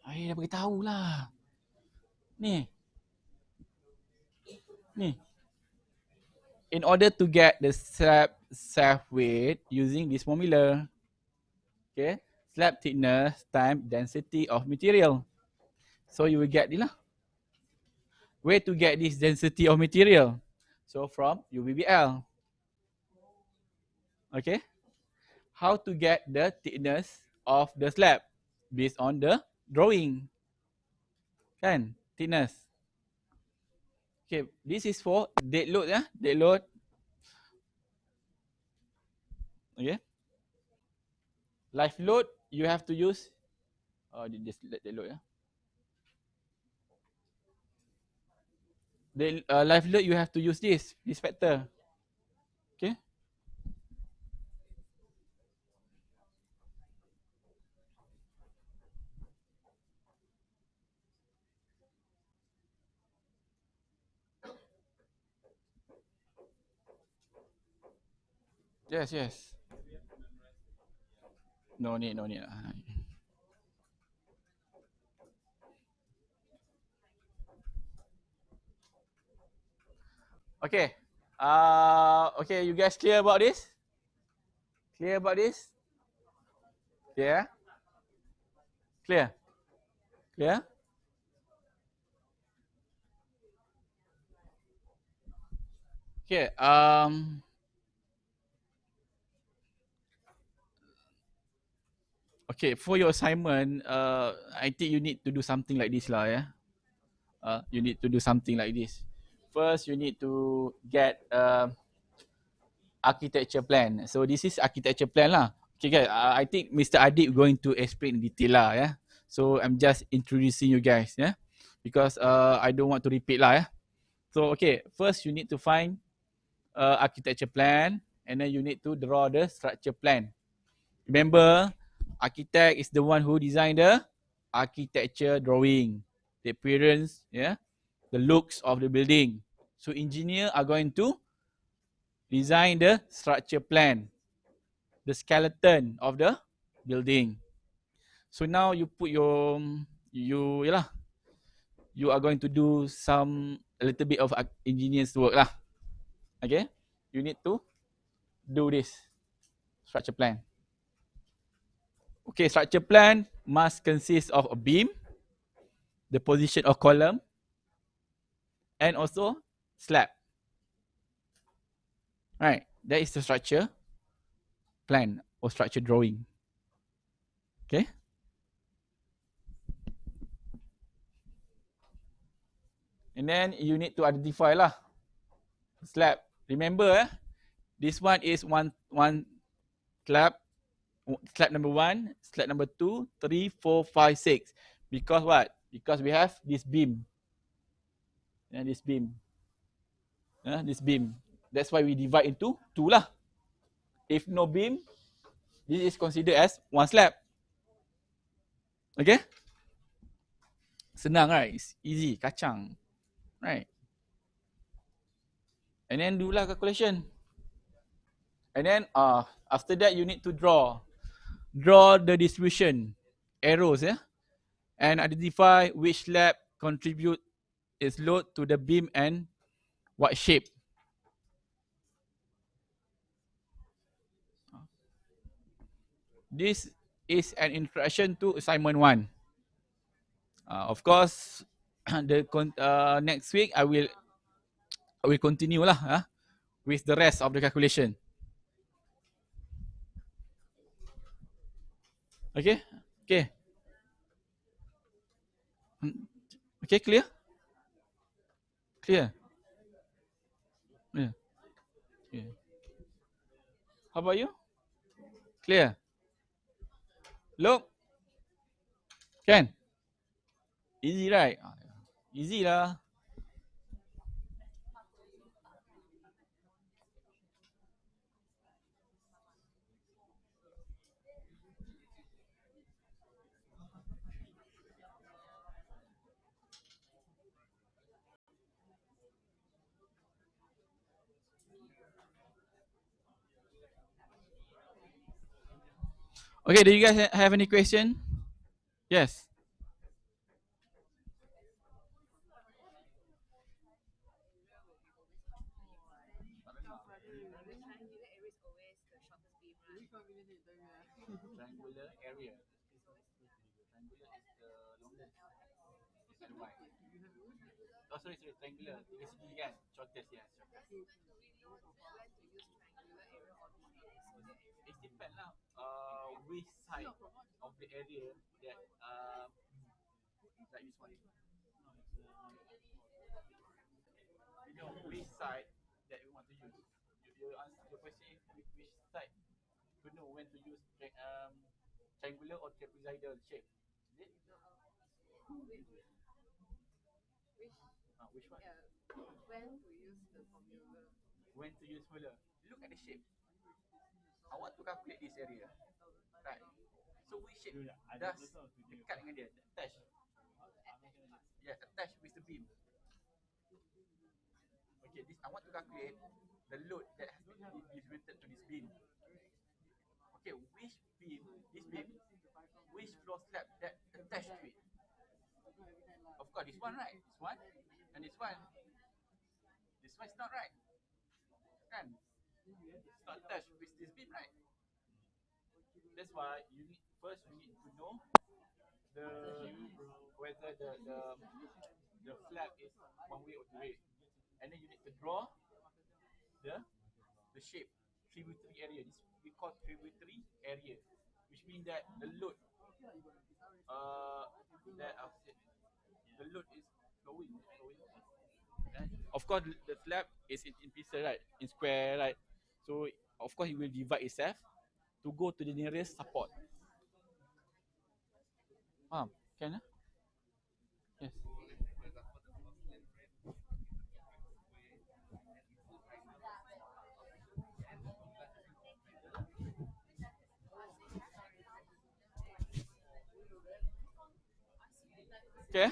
Dah beritahu lah. Ni. In order to get the self weight using this formula, okay, slab thickness times density of material. So you will get this lah. Where to get this density of material? So from UBBL. Okay. How to get the thickness of the slab based on the drawing. Kan? Thickness. Okay, this is for dead load, dead load. Okay. Live load, you have to use this dead load, The live load, you have to use this factor. Okay. Yes. No need. Okay. Okay, you guys clear about this? Clear about this? Yeah. Clear. Okay. Okay, for your assignment, I think you need to do something like this lah, yeah. You need to do something like this. First, you need to get architecture plan. So this is architecture plan lah. Okay guys, I think Mr. Adib going to explain in detail lah, yeah. So I'm just introducing you guys, yeah, because I don't want to repeat lah, yeah. So okay, first you need to find architecture plan, and then you need to draw the structure plan. Remember, Architect is the one who designed the architecture drawing, the appearance, yeah, the looks of the building. So engineer are going to design the structure plan, the skeleton of the building. So now you put your you yalah, you are going to do some a little bit of engineer's work lah. Okay, you need to do this structure plan. Okay, structure plan must consist of a beam, the position of column, and also slab. Right, that is the structure plan or structure drawing. Okay, and then you need to identify lah slab. Remember, this one is one slab. Slab number 1, slab number 2, 3, 4, 5, 6. Because what? Because we have this beam. Yeah, this beam. This beam. That's why we divide into 2 lah. If no beam, this is considered as one slab. Okay? Senang, right? It's easy, kacang. Right? And then do lah calculation. And then after that you need to draw the distribution arrows, yeah, and identify which slab contribute its load to the beam and what shape. This is an introduction to assignment 1. Of course, the next week I will continue lah with the rest of the calculation. Okay, okay, okay, clear, clear, yeah. Yeah. How about you? Clear. Look, can easy, right? Easy lah. Okay, do you guys have any question? Yes. Triangular area. Triangular is the longest. And wide. Oh, sorry, triangular. Basically, kan, shortest, yes. It depends lah. Which side of the area that like this one. You know which side that you want to use. You answer the question which side to know when to use triangular or trapezoidal shape. Is it? Which one? When to use formula. Look at the shape. I want to calculate this area. Right. So which shape does dekat dengan dia? Attach. Yeah, attach with the beam. Okay, this I want to calculate the load that has been distributed to this beam. Okay, which beam, this beam, which floor slab that attached to it? Of course, this one, right? This one, and this one. This one is not right. Kan? It's not attached with this beam, right? That's why you need first you need to know the whether the slab is one way or two way, and then you need to draw the shape tributary area. This we call tributary area, which means that the load that the load is flowing. And of course, the slab is in pieces, right? In square, right? So of course, it will divide itself to go to the nearest support. Can? Yes. Okay.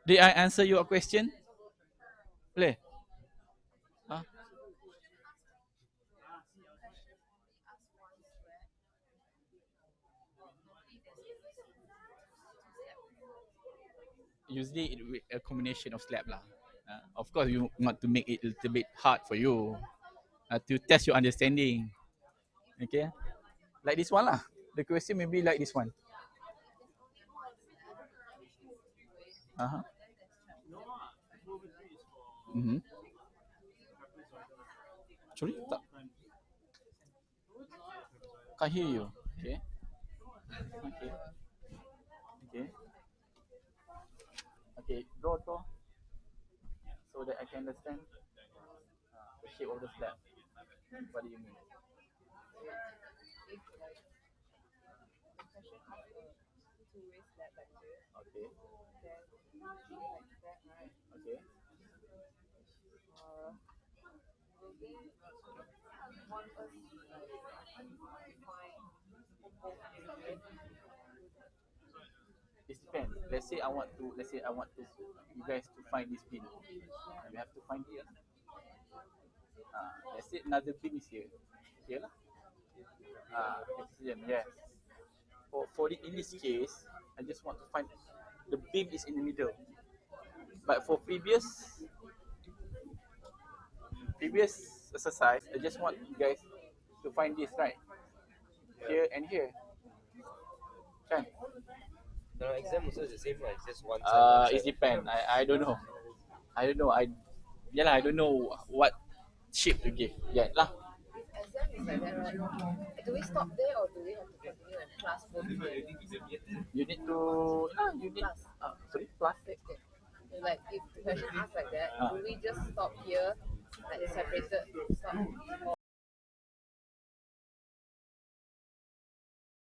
Did I answer your question? Boleh? Huh? Usually it will a combination of slab lah. Of course, you want to make it a little bit hard for you to test your understanding. Okay, like this one lah. The question maybe like this one. Uh-huh. Mm-hmm. Sorry, tak, can't hear you. Okay, okay, okay, okay. Draw so that I can understand the shape of the slab. What do you mean? Okay, okay. It depends. Let's say I want to you guys to find this pin. We have to find here. Let's say another pin is here. Here lah. Precision, yes. In this case, I just want to find the beam is in the middle. But for previous exercise, I just want you guys to find this right here and here. Kan? The exam also is the same, right? It's just one side. It depends. I don't know. I don't know. Yeah lah. I don't know what shape to give yet lah. Exam is like that, right? Do we stop there or do we have to continue and class both? You need to you need Plus. sorry plus. Okay. Like if the question asks like that, do we just stop here, like separated, stop, or